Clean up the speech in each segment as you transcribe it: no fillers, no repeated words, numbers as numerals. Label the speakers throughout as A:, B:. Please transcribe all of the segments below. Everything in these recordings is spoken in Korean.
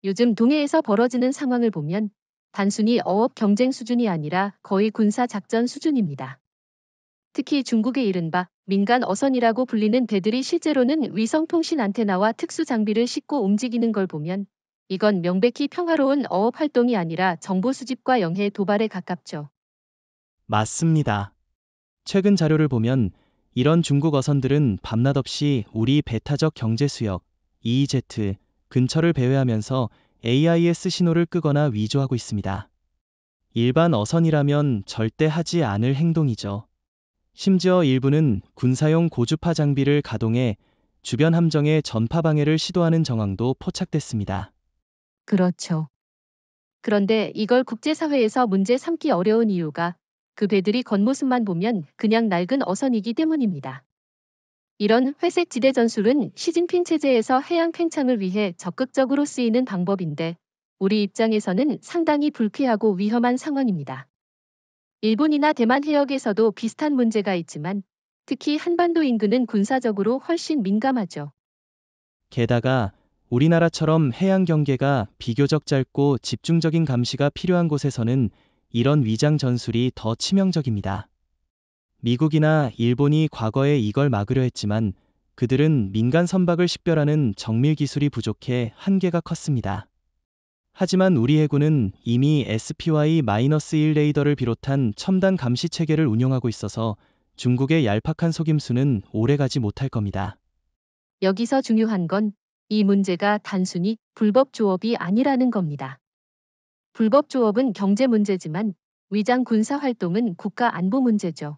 A: 요즘 동해에서 벌어지는 상황을 보면 단순히 어업 경쟁 수준이 아니라 거의 군사 작전 수준입니다. 특히 중국의 이른바 민간 어선이라고 불리는 배들이 실제로는 위성통신 안테나와 특수 장비를 싣고 움직이는 걸 보면 이건 명백히 평화로운 어업 활동이 아니라 정보 수집과 영해 도발에 가깝죠.
B: 맞습니다. 최근 자료를 보면 이런 중국 어선들은 밤낮 없이 우리 배타적 경제수역 EEZ 근처를 배회하면서 AIS 신호를 끄거나 위조하고 있습니다. 일반 어선이라면 절대 하지 않을 행동이죠. 심지어 일부는 군사용 고주파 장비를 가동해 주변 함정의 전파 방해를 시도하는 정황도 포착됐습니다.
A: 그렇죠. 그런데 이걸 국제사회에서 문제 삼기 어려운 이유가 그 배들이 겉모습만 보면 그냥 낡은 어선이기 때문입니다. 이런 회색 지대 전술은 시진핑 체제에서 해양 팽창을 위해 적극적으로 쓰이는 방법인데 우리 입장에서는 상당히 불쾌하고 위험한 상황입니다. 일본이나 대만 해역에서도 비슷한 문제가 있지만 특히 한반도 인근은 군사적으로 훨씬 민감하죠.
B: 게다가 우리나라처럼 해양 경계가 비교적 짧고 집중적인 감시가 필요한 곳에서는 이런 위장 전술이 더 치명적입니다. 미국이나 일본이 과거에 이걸 막으려 했지만 그들은 민간 선박을 식별하는 정밀 기술이 부족해 한계가 컸습니다. 하지만 우리 해군은 이미 SPY-1 레이더를 비롯한 첨단 감시 체계를 운용하고 있어서 중국의 얄팍한 속임수는 오래가지 못할 겁니다.
A: 여기서 중요한 건 이 문제가 단순히 불법 조업이 아니라는 겁니다. 불법 조업은 경제 문제지만 위장 군사 활동은 국가 안보 문제죠.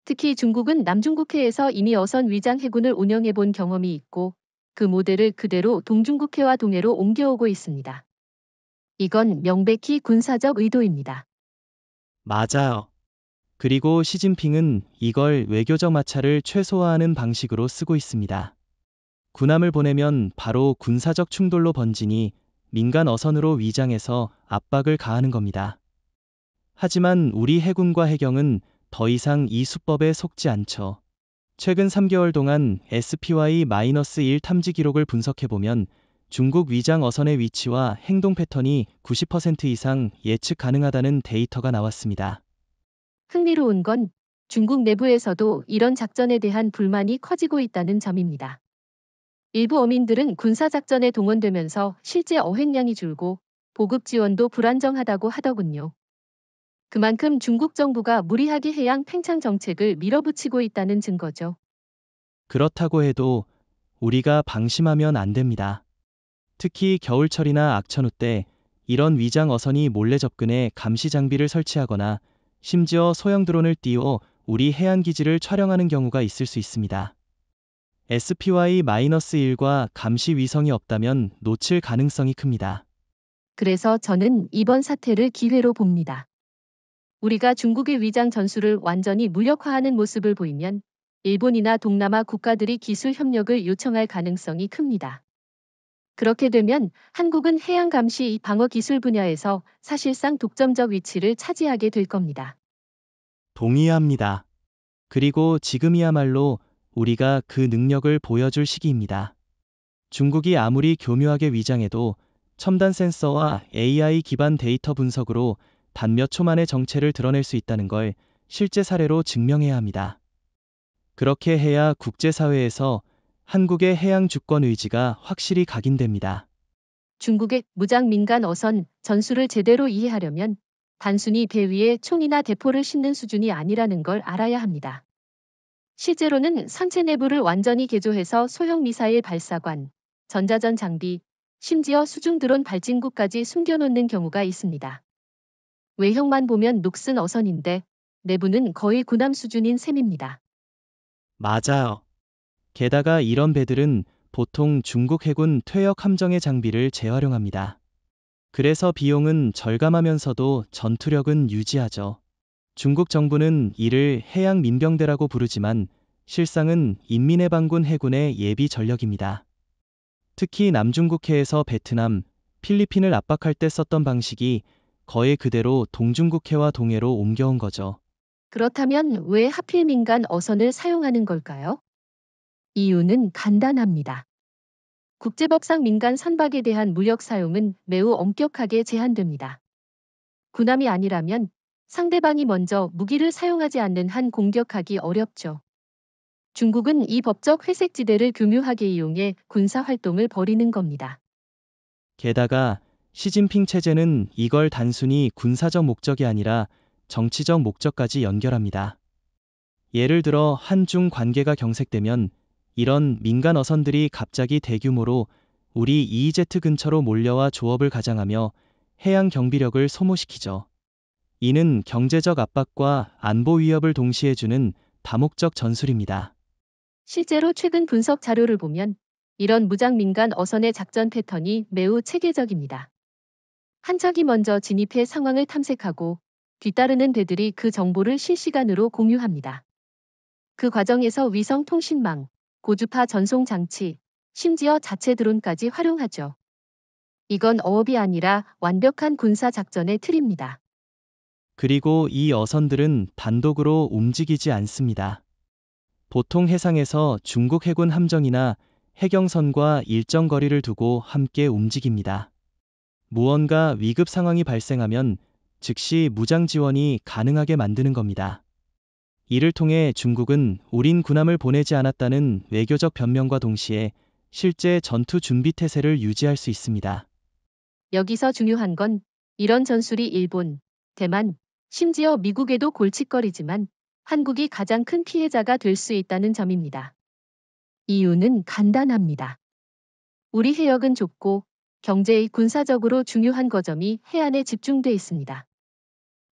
A: 특히 중국은 남중국해에서 이미 어선 위장 해군을 운영해 본 경험이 있고 그 모델을 그대로 동중국해와 동해로 옮겨오고 있습니다. 이건 명백히 군사적 의도입니다.
B: 맞아요. 그리고 시진핑은 이걸 외교적 마찰을 최소화하는 방식으로 쓰고 있습니다. 군함을 보내면 바로 군사적 충돌로 번지니 민간 어선으로 위장해서 압박을 가하는 겁니다. 하지만 우리 해군과 해경은 더 이상 이 수법에 속지 않죠. 최근 3개월 동안 SPY-1 탐지 기록을 분석해보면 중국 위장 어선의 위치와 행동 패턴이 90% 이상 예측 가능하다는 데이터가 나왔습니다.
A: 흥미로운 건 중국 내부에서도 이런 작전에 대한 불만이 커지고 있다는 점입니다. 일부 어민들은 군사작전에 동원되면서 실제 어획량이 줄고 보급 지원도 불안정하다고 하더군요. 그만큼 중국 정부가 무리하게 해양 팽창 정책을 밀어붙이고 있다는 증거죠.
B: 그렇다고 해도 우리가 방심하면 안 됩니다. 특히 겨울철이나 악천후 때 이런 위장 어선이 몰래 접근해 감시 장비를 설치하거나 심지어 소형 드론을 띄워 우리 해안 기지를 촬영하는 경우가 있을 수 있습니다. SPY-1과 감시 위성이 없다면 놓칠 가능성이 큽니다.
A: 그래서 저는 이번 사태를 기회로 봅니다. 우리가 중국의 위장 전술을 완전히 무력화하는 모습을 보이면 일본이나 동남아 국가들이 기술 협력을 요청할 가능성이 큽니다. 그렇게 되면 한국은 해양 감시 방어 기술 분야에서 사실상 독점적 위치를 차지하게 될 겁니다.
B: 동의합니다. 그리고 지금이야말로 우리가 그 능력을 보여줄 시기입니다. 중국이 아무리 교묘하게 위장해도 첨단 센서와 AI 기반 데이터 분석으로 단 몇 초 만에 정체를 드러낼 수 있다는 걸 실제 사례로 증명해야 합니다. 그렇게 해야 국제사회에서 한국의 해양 주권 의지가 확실히 각인됩니다.
A: 중국의 무장 민간 어선 전술을 제대로 이해하려면 단순히 배 위에 총이나 대포를 싣는 수준이 아니라는 걸 알아야 합니다. 실제로는 선체 내부를 완전히 개조해서 소형 미사일 발사관, 전자전 장비, 심지어 수중 드론 발진구까지 숨겨놓는 경우가 있습니다. 외형만 보면 녹슨 어선인데 내부는 거의 군함 수준인 셈입니다.
B: 맞아요. 게다가 이런 배들은 보통 중국 해군 퇴역 함정의 장비를 재활용합니다. 그래서 비용은 절감하면서도 전투력은 유지하죠. 중국 정부는 이를 해양 민병대라고 부르지만 실상은 인민해방군 해군의 예비 전력입니다. 특히 남중국해에서 베트남, 필리핀을 압박할 때 썼던 방식이 거의 그대로 동중국해와 동해로 옮겨온 거죠.
A: 그렇다면 왜 하필 민간 어선을 사용하는 걸까요? 이유는 간단합니다. 국제법상 민간 선박에 대한 무력 사용은 매우 엄격하게 제한됩니다. 군함이 아니라면 상대방이 먼저 무기를 사용하지 않는 한 공격하기 어렵죠. 중국은 이 법적 회색지대를 교묘하게 이용해 군사 활동을 벌이는 겁니다.
B: 게다가 시진핑 체제는 이걸 단순히 군사적 목적이 아니라 정치적 목적까지 연결합니다. 예를 들어 한중 관계가 경색되면 이런 민간 어선들이 갑자기 대규모로 우리 EEZ 근처로 몰려와 조업을 가장하며 해양 경비력을 소모시키죠. 이는 경제적 압박과 안보 위협을 동시에 주는 다목적 전술입니다.
A: 실제로 최근 분석 자료를 보면 이런 무장 민간 어선의 작전 패턴이 매우 체계적입니다. 한 척이 먼저 진입해 상황을 탐색하고 뒤따르는 배들이 그 정보를 실시간으로 공유합니다. 그 과정에서 위성 통신망, 고주파 전송 장치, 심지어 자체 드론까지 활용하죠. 이건 어업이 아니라 완벽한 군사 작전의 틀입니다.
B: 그리고 이 어선들은 단독으로 움직이지 않습니다. 보통 해상에서 중국 해군 함정이나 해경선과 일정 거리를 두고 함께 움직입니다. 무언가 위급 상황이 발생하면 즉시 무장 지원이 가능하게 만드는 겁니다. 이를 통해 중국은 우린 군함을 보내지 않았다는 외교적 변명과 동시에 실제 전투 준비 태세를 유지할 수 있습니다.
A: 여기서 중요한 건 이런 전술이 일본, 대만, 심지어 미국에도 골칫거리지만 한국이 가장 큰 피해자가 될 수 있다는 점입니다. 이유는 간단합니다. 우리 해역은 좁고 경제의 군사적으로 중요한 거점이 해안에 집중돼 있습니다.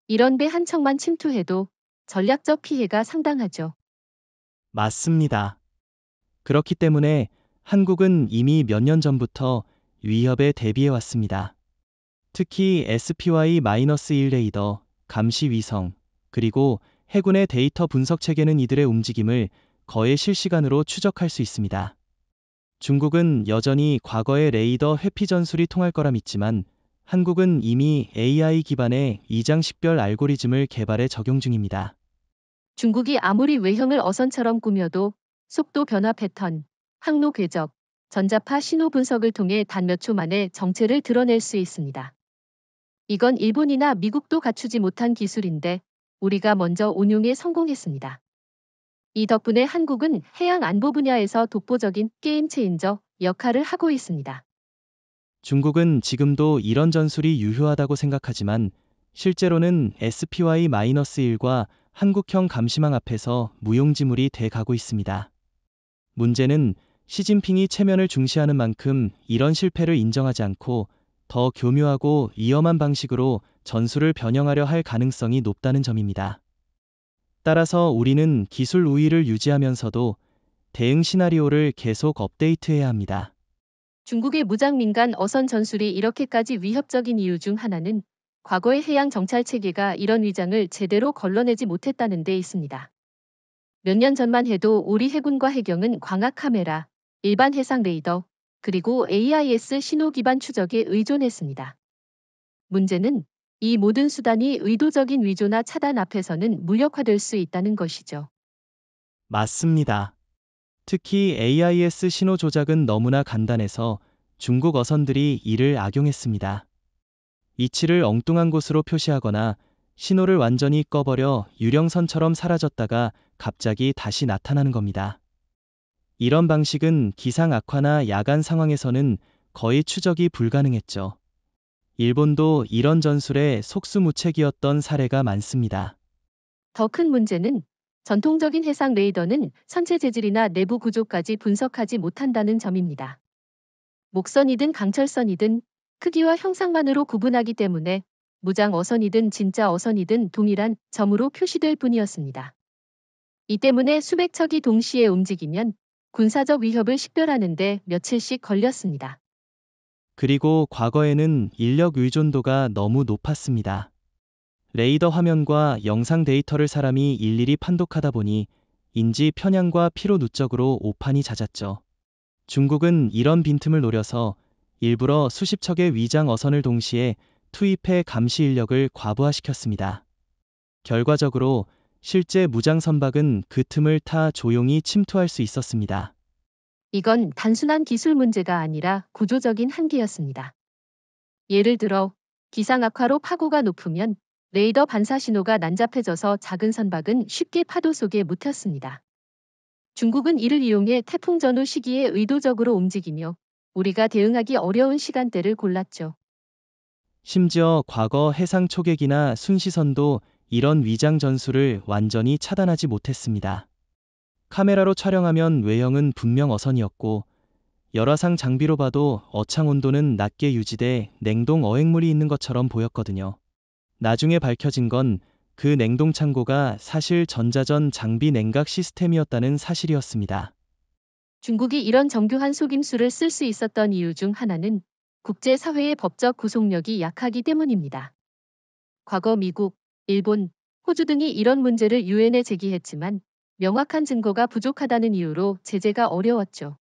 A: 이런 배 한 척만 침투해도 전략적 피해가 상당하죠.
B: 맞습니다. 그렇기 때문에 한국은 이미 몇 년 전부터 위협에 대비해 왔습니다. 특히 SPY-1 레이더, 감시 위성, 그리고 해군의 데이터 분석 체계는 이들의 움직임을 거의 실시간으로 추적할 수 있습니다. 중국은 여전히 과거의 레이더 회피 전술이 통할 거라 믿지만 한국은 이미 AI 기반의 이장 식별 알고리즘을 개발해 적용 중입니다.
A: 중국이 아무리 외형을 어선처럼 꾸며도 속도 변화 패턴, 항로 궤적, 전자파 신호 분석을 통해 단 몇 초 만에 정체를 드러낼 수 있습니다. 이건 일본이나 미국도 갖추지 못한 기술인데 우리가 먼저 운용에 성공했습니다. 이 덕분에 한국은 해양 안보 분야에서 독보적인 게임 체인저 역할을 하고 있습니다.
B: 중국은 지금도 이런 전술이 유효하다고 생각하지만 실제로는 SPY-1과 한국형 감시망 앞에서 무용지물이 돼 가고 있습니다. 문제는 시진핑이 체면을 중시하는 만큼 이런 실패를 인정하지 않고 더 교묘하고 위험한 방식으로 전술을 변형하려 할 가능성이 높다는 점입니다. 따라서 우리는 기술 우위를 유지하면서도 대응 시나리오를 계속 업데이트해야 합니다.
A: 중국의 무장 민간 어선 전술이 이렇게까지 위협적인 이유 중 하나는 과거의 해양 정찰 체계가 이런 위장을 제대로 걸러내지 못했다는 데 있습니다. 몇 년 전만 해도 우리 해군과 해경은 광학 카메라, 일반 해상 레이더, 그리고 AIS 신호 기반 추적에 의존했습니다. 문제는 이 모든 수단이 의도적인 위조나 차단 앞에서는 무력화될 수 있다는 것이죠.
B: 맞습니다. 특히 AIS 신호 조작은 너무나 간단해서 중국 어선들이 이를 악용했습니다. 위치를 엉뚱한 곳으로 표시하거나 신호를 완전히 꺼버려 유령선처럼 사라졌다가 갑자기 다시 나타나는 겁니다. 이런 방식은 기상 악화나 야간 상황에서는 거의 추적이 불가능했죠. 일본도 이런 전술에 속수무책이었던 사례가 많습니다.
A: 더 큰 문제는 전통적인 해상 레이더는 선체 재질이나 내부 구조까지 분석하지 못한다는 점입니다. 목선이든 강철선이든 크기와 형상만으로 구분하기 때문에 무장 어선이든 진짜 어선이든 동일한 점으로 표시될 뿐이었습니다. 이 때문에 수백 척이 동시에 움직이면 군사적 위협을 식별하는 데 며칠씩 걸렸습니다.
B: 그리고 과거에는 인력 의존도가 너무 높았습니다. 레이더 화면과 영상 데이터를 사람이 일일이 판독하다 보니 인지 편향과 피로 누적으로 오판이 잦았죠. 중국은 이런 빈틈을 노려서 일부러 수십 척의 위장 어선을 동시에 투입해 감시 인력을 과부하시켰습니다. 결과적으로 실제 무장 선박은 그 틈을 타 조용히 침투할 수 있었습니다.
A: 이건 단순한 기술 문제가 아니라 구조적인 한계였습니다. 예를 들어 기상 악화로 파고가 높으면 레이더 반사 신호가 난잡해져서 작은 선박은 쉽게 파도 속에 묻혔습니다. 중국은 이를 이용해 태풍 전후 시기에 의도적으로 움직이며 우리가 대응하기 어려운 시간대를 골랐죠.
B: 심지어 과거 해상 초계기나 순시선도 이런 위장 전술을 완전히 차단하지 못했습니다. 카메라로 촬영하면 외형은 분명 어선이었고 열화상 장비로 봐도 어창 온도는 낮게 유지돼 냉동 어획물이 있는 것처럼 보였거든요. 나중에 밝혀진 건 그 냉동 창고가 사실 전자전 장비 냉각 시스템이었다는 사실이었습니다.
A: 중국이 이런 정교한 속임수를 쓸 수 있었던 이유 중 하나는 국제사회의 법적 구속력이 약하기 때문입니다. 과거 미국, 일본, 호주 등이 이런 문제를 유엔에 제기했지만 명확한 증거가 부족하다는 이유로 제재가 어려웠죠.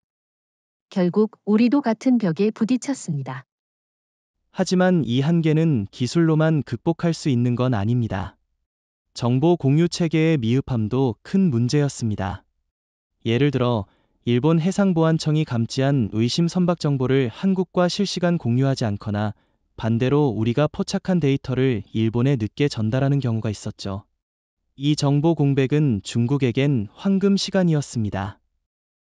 A: 결국 우리도 같은 벽에 부딪혔습니다.
B: 하지만 이 한계는 기술로만 극복할 수 있는 건 아닙니다. 정보 공유 체계의 미흡함도 큰 문제였습니다. 예를 들어 일본 해상보안청이 감지한 의심 선박 정보를 한국과 실시간 공유하지 않거나 반대로 우리가 포착한 데이터를 일본에 늦게 전달하는 경우가 있었죠. 이 정보 공백은 중국에겐 황금 시간이었습니다.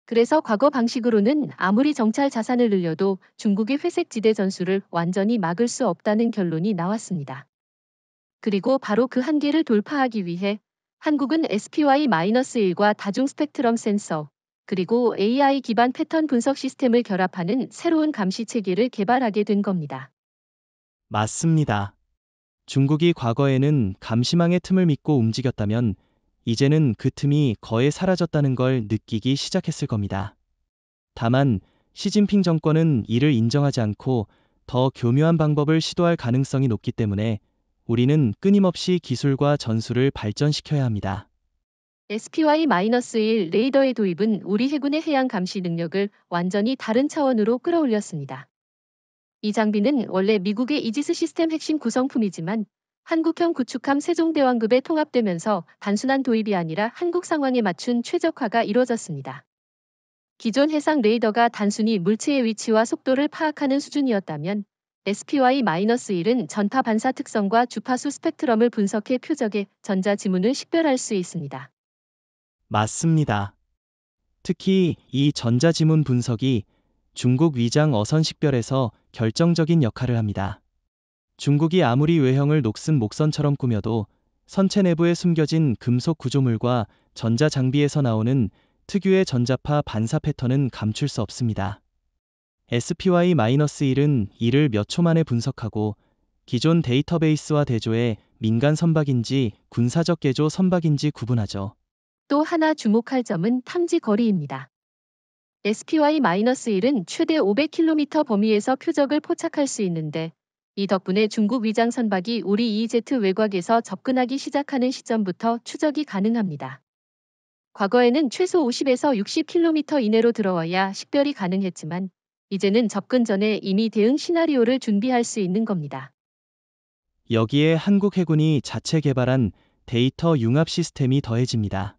A: 그래서 과거 방식으로는 아무리 정찰 자산을 늘려도 중국의 회색 지대 전술을 완전히 막을 수 없다는 결론이 나왔습니다. 그리고 바로 그 한계를 돌파하기 위해 한국은 SPY-1과 다중 스펙트럼 센서, 그리고 AI 기반 패턴 분석 시스템을 결합하는 새로운 감시 체계를 개발하게 된 겁니다.
B: 맞습니다. 중국이 과거에는 감시망의 틈을 믿고 움직였다면 이제는 그 틈이 거의 사라졌다는 걸 느끼기 시작했을 겁니다. 다만 시진핑 정권은 이를 인정하지 않고 더 교묘한 방법을 시도할 가능성이 높기 때문에 우리는 끊임없이 기술과 전술을 발전시켜야 합니다.
A: SPY-1 레이더의 도입은 우리 해군의 해양 감시 능력을 완전히 다른 차원으로 끌어올렸습니다. 이 장비는 원래 미국의 이지스 시스템 핵심 구성품이지만 한국형 구축함 세종대왕급에 통합되면서 단순한 도입이 아니라 한국 상황에 맞춘 최적화가 이루어졌습니다. 기존 해상 레이더가 단순히 물체의 위치와 속도를 파악하는 수준이었다면 SPY-1은 전파 반사 특성과 주파수 스펙트럼을 분석해 표적의 전자 지문을 식별할 수 있습니다.
B: 맞습니다. 특히 이 전자지문 분석이 중국 위장 어선 식별에서 결정적인 역할을 합니다. 중국이 아무리 외형을 녹슨 목선처럼 꾸며도 선체 내부에 숨겨진 금속 구조물과 전자 장비에서 나오는 특유의 전자파 반사 패턴은 감출 수 없습니다. SPY-1은 이를 몇 초 만에 분석하고 기존 데이터베이스와 대조해 민간 선박인지 군사적 개조 선박인지 구분하죠.
A: 또 하나 주목할 점은 탐지 거리입니다. SPY-1은 최대 500km 범위에서 표적을 포착할 수 있는데 이 덕분에 중국 위장 선박이 우리 EEZ 외곽에서 접근하기 시작하는 시점부터 추적이 가능합니다. 과거에는 최소 50에서 60km 이내로 들어와야 식별이 가능했지만 이제는 접근 전에 이미 대응 시나리오를 준비할 수 있는 겁니다.
B: 여기에 한국 해군이 자체 개발한 데이터 융합 시스템이 더해집니다.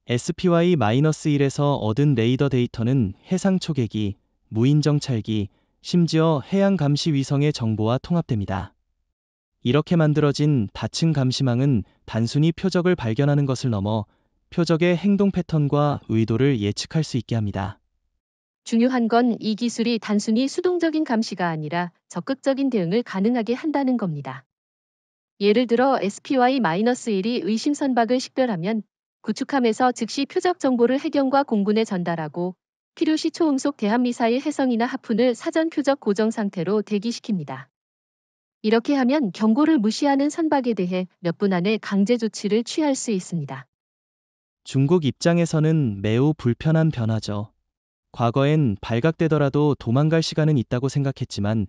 B: SPY-1에서 얻은 레이더 데이터는 해상 초계기, 무인 정찰기, 심지어 해양 감시 위성의 정보와 통합됩니다. 이렇게 만들어진 다층 감시망은 단순히 표적을 발견하는 것을 넘어 표적의 행동 패턴과 의도를 예측할 수 있게 합니다.
A: 중요한 건 이 기술이 단순히 수동적인 감시가 아니라 적극적인 대응을 가능하게 한다는 겁니다. 예를 들어 SPY-1이 의심 선박을 식별하면 구축함에서 즉시 표적 정보를 해경과 공군에 전달하고 필요시 초음속 대함미사일 해성이나 하푼을 사전 표적 고정 상태로 대기시킵니다. 이렇게 하면 경고를 무시하는 선박에 대해 몇 분 안에 강제 조치를 취할 수 있습니다.
B: 중국 입장에서는 매우 불편한 변화죠. 과거엔 발각되더라도 도망갈 시간은 있다고 생각했지만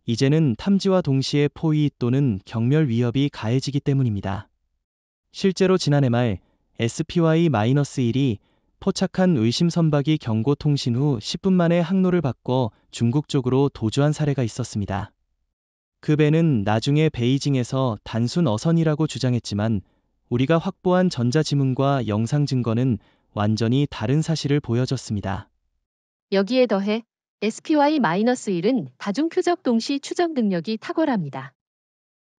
B: 이제는 탐지와 동시에 포위 또는 경멸 위협이 가해지기 때문입니다. 실제로 지난해 말 SPY-1이 포착한 의심 선박이 경고 통신 후 10분 만에 항로를 바꿔 중국 쪽으로 도주한 사례가 있었습니다. 그 배는 나중에 베이징에서 단순 어선이라고 주장했지만 우리가 확보한 전자지문과 영상 증거는 완전히 다른 사실을 보여줬습니다.
A: 여기에 더해 SPY-1은 다중표적 동시 추적 능력이 탁월합니다.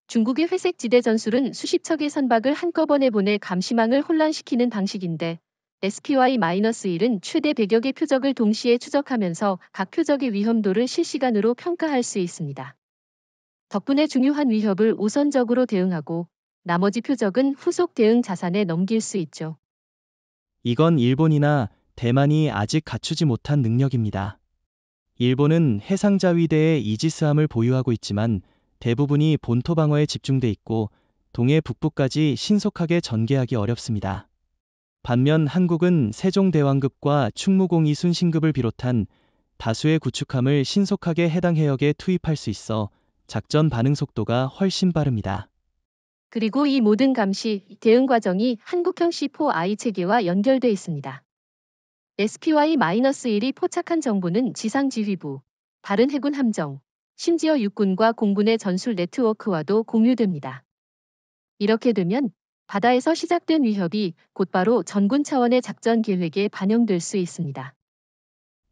A: 중국의 회색 지대 전술은 수십 척의 선박을 한꺼번에 보내 감시망을 혼란시키는 방식인데 SPY-1은 최대 100여 개 표적을 동시에 추적하면서 각 표적의 위험도를 실시간으로 평가할 수 있습니다. 덕분에 중요한 위협을 우선적으로 대응하고 나머지 표적은 후속 대응 자산에 넘길 수 있죠.
B: 이건 일본이나 대만이 아직 갖추지 못한 능력입니다. 일본은 해상자위대의 이지스함을 보유하고 있지만 대부분이 본토 방어에 집중돼 있고 동해 북부까지 신속하게 전개하기 어렵습니다. 반면 한국은 세종대왕급과 충무공이 순신급을 비롯한 다수의 구축함을 신속하게 해당 해역에 투입할 수 있어 작전 반응 속도가 훨씬 빠릅니다.
A: 그리고 이 모든 감시, 대응 과정이 한국형 C4I 체계와 연결돼 있습니다. SPY-1이 포착한 정보는 지상지휘부, 다른 해군 함정, 심지어 육군과 공군의 전술 네트워크와도 공유됩니다. 이렇게 되면 바다에서 시작된 위협이 곧바로 전군 차원의 작전 계획에 반영될 수 있습니다.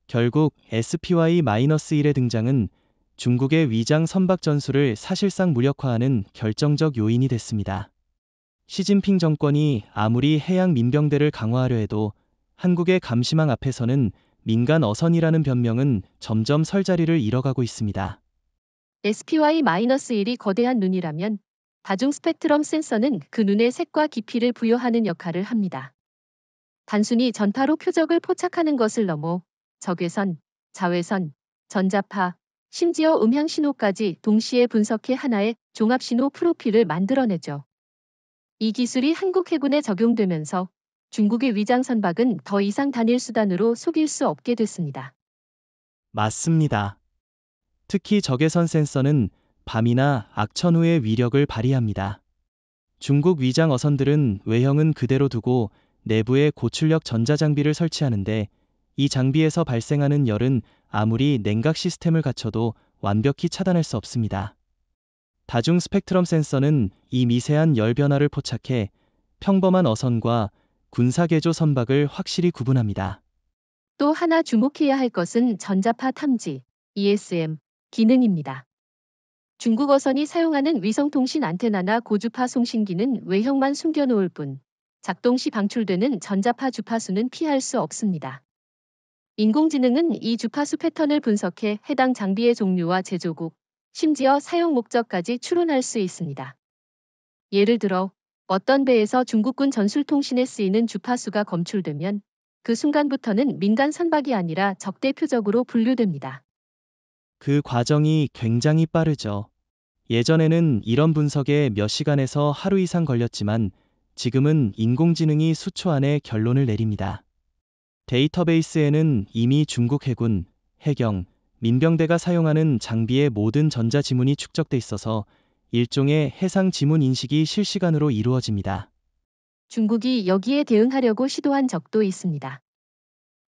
B: 결국 SPY-1의 등장은 중국의 위장 선박 전술을 사실상 무력화하는 결정적 요인이 됐습니다. 시진핑 정권이 아무리 해양 민병대를 강화하려 해도 한국의 감시망 앞에서는 민간 어선이라는 변명은 점점 설 자리를 잃어가고 있습니다.
A: SPY-1이 거대한 눈이라면 다중 스펙트럼 센서는 그 눈의 색과 깊이를 부여하는 역할을 합니다. 단순히 전파로 표적을 포착하는 것을 넘어 적외선, 자외선, 전자파, 심지어 음향 신호까지 동시에 분석해 하나의 종합 신호 프로필을 만들어내죠. 이 기술이 한국 해군에 적용되면서 중국의 위장 선박은 더 이상 단일 수단으로 속일 수 없게 됐습니다.
B: 맞습니다. 특히 적외선 센서는 밤이나 악천 후의 위력을 발휘합니다. 중국 위장 어선들은 외형은 그대로 두고 내부에 고출력 전자장비를 설치하는데 이 장비에서 발생하는 열은 아무리 냉각 시스템을 갖춰도 완벽히 차단할 수 없습니다. 다중 스펙트럼 센서는 이 미세한 열 변화를 포착해 평범한 어선과 군사개조 선박을 확실히 구분합니다.
A: 또 하나 주목해야 할 것은 전자파 탐지, ESM, 기능입니다. 중국 어선이 사용하는 위성통신 안테나나 고주파 송신기는 외형만 숨겨놓을 뿐 작동 시 방출되는 전자파 주파수는 피할 수 없습니다. 인공지능은 이 주파수 패턴을 분석해 해당 장비의 종류와 제조국, 심지어 사용 목적까지 추론할 수 있습니다. 예를 들어 어떤 배에서 중국군 전술통신에 쓰이는 주파수가 검출되면 그 순간부터는 민간 선박이 아니라 적대 표적으로 분류됩니다.
B: 그 과정이 굉장히 빠르죠. 예전에는 이런 분석에 몇 시간에서 하루 이상 걸렸지만 지금은 인공지능이 수초 안에 결론을 내립니다. 데이터베이스에는 이미 중국 해군, 해경, 민병대가 사용하는 장비의 모든 전자지문이 축적돼 있어서 일종의 해상 지문 인식이 실시간으로 이루어집니다.
A: 중국이 여기에 대응하려고 시도한 적도 있습니다.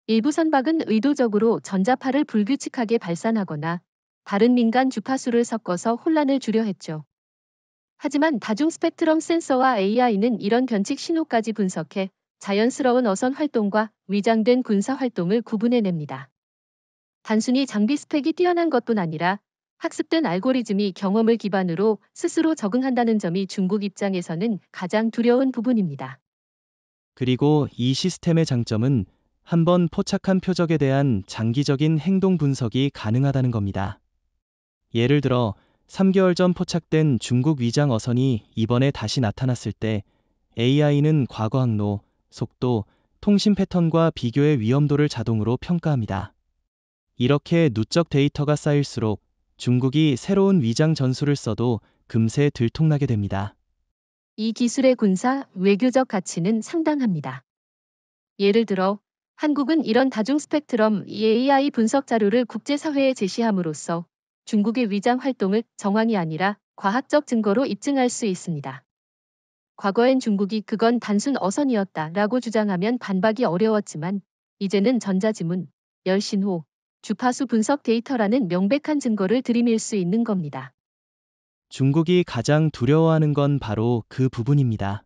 A: 일부 선박은 의도적으로 전자파를 불규칙하게 발산하거나 다른 민간 주파수를 섞어서 혼란을 주려 했죠. 하지만 다중 스펙트럼 센서와 AI는 이런 변칙 신호까지 분석해 자연스러운 어선 활동과 위장된 군사 활동을 구분해냅니다. 단순히 장비 스펙이 뛰어난 것뿐 아니라 학습된 알고리즘이 경험을 기반으로 스스로 적응한다는 점이 중국 입장에서는 가장 두려운 부분입니다.
B: 그리고 이 시스템의 장점은 한번 포착한 표적에 대한 장기적인 행동 분석이 가능하다는 겁니다. 예를 들어 3개월 전 포착된 중국 위장 어선이 이번에 다시 나타났을 때 AI는 과거 항로, 속도, 통신 패턴과 비교의 위험도를 자동으로 평가합니다. 이렇게 누적 데이터가 쌓일수록 중국이 새로운 위장 전술을 써도 금세 들통나게 됩니다.
A: 이 기술의 군사, 외교적 가치는 상당합니다. 예를 들어 한국은 이런 다중 스펙트럼 AI 분석 자료를 국제사회에 제시함으로써 중국의 위장 활동을 정황이 아니라 과학적 증거로 입증할 수 있습니다. 과거엔 중국이 그건 단순 어선이었다라고 주장하면 반박이 어려웠지만 이제는 전자지문, 열신호, 주파수 분석 데이터라는 명백한 증거를 들이밀 수 있는 겁니다.
B: 중국이 가장 두려워하는 건 바로 그 부분입니다.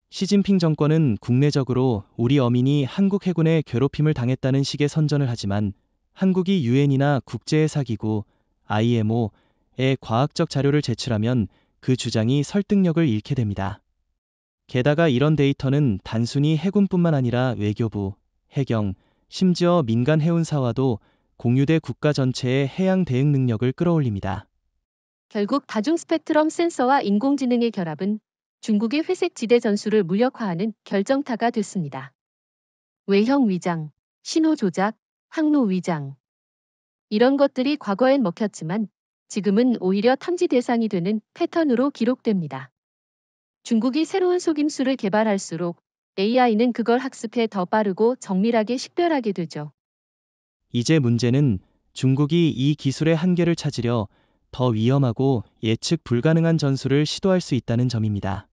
B: 시진핑 정권은 국내적으로 우리 어민이 한국 해군의 괴롭힘을 당했다는 식의 선전을 하지만 한국이 유엔이나 국제해사기구 IMO에 과학적 자료를 제출하면 그 주장이 설득력을 잃게 됩니다. 게다가 이런 데이터는 단순히 해군뿐만 아니라 외교부, 해경, 심지어 민간 해운사와도 공유돼 국가 전체의 해양 대응 능력을 끌어올립니다.
A: 결국 다중 스펙트럼 센서와 인공지능의 결합은 중국의 회색 지대 전술을 무력화하는 결정타가 됐습니다. 외형 위장, 신호 조작, 항로 위장. 이런 것들이 과거엔 먹혔지만 지금은 오히려 탐지 대상이 되는 패턴으로 기록됩니다. 중국이 새로운 속임수를 개발할수록 AI는 그걸 학습해 더 빠르고 정밀하게 식별하게 되죠.
B: 이제 문제는 중국이 이 기술의 한계를 찾으려 더 위험하고 예측 불가능한 전술을 시도할 수 있다는 점입니다.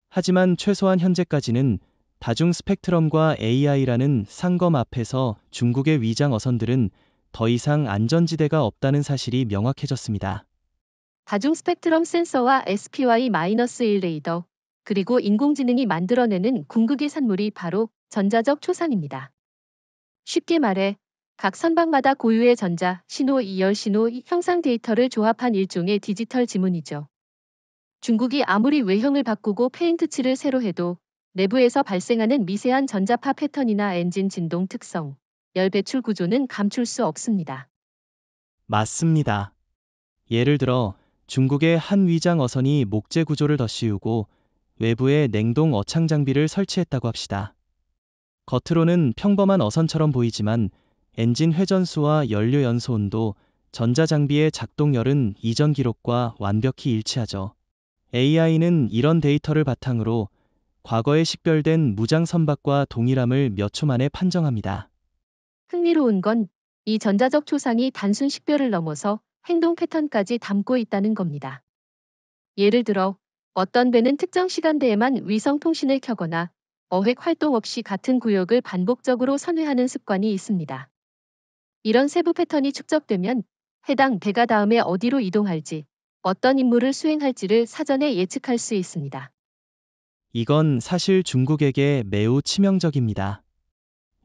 B: 하지만 최소한 현재까지는 다중 스펙트럼과 AI라는 상검 앞에서 중국의 위장 어선들은 더 이상 안전지대가 없다는 사실이 명확해졌습니다.
A: 다중 스펙트럼 센서와 SPY-1 레이더, 그리고 인공지능이 만들어내는 궁극의 산물이 바로 전자적 초상입니다. 쉽게 말해 각 선박마다 고유의 전자, 신호, 이열 신호, 형상 데이터를 조합한 일종의 디지털 지문이죠. 중국이 아무리 외형을 바꾸고 페인트 칠을 새로 해도 내부에서 발생하는 미세한 전자파 패턴이나 엔진 진동 특성, 열 배출 구조는 감출 수 없습니다.
B: 맞습니다. 예를 들어 중국의 한 위장 어선이 목재 구조를 더 씌우고 외부에 냉동 어창 장비를 설치했다고 합시다. 겉으로는 평범한 어선처럼 보이지만 엔진 회전수와 연료 연소 온도, 전자장비의 작동열은 이전 기록과 완벽히 일치하죠. AI는 이런 데이터를 바탕으로 과거에 식별된 무장 선박과 동일함을 몇 초 만에 판정합니다.
A: 흥미로운 건 이 전자적 초상이 단순 식별을 넘어서 행동 패턴까지 담고 있다는 겁니다. 예를 들어 어떤 배는 특정 시간대에만 위성 통신을 켜거나 어획 활동 없이 같은 구역을 반복적으로 선회하는 습관이 있습니다. 이런 세부 패턴이 축적되면 해당 배가 다음에 어디로 이동할지, 어떤 임무를 수행할지를 사전에 예측할 수 있습니다.
B: 이건 사실 중국에게 매우 치명적입니다.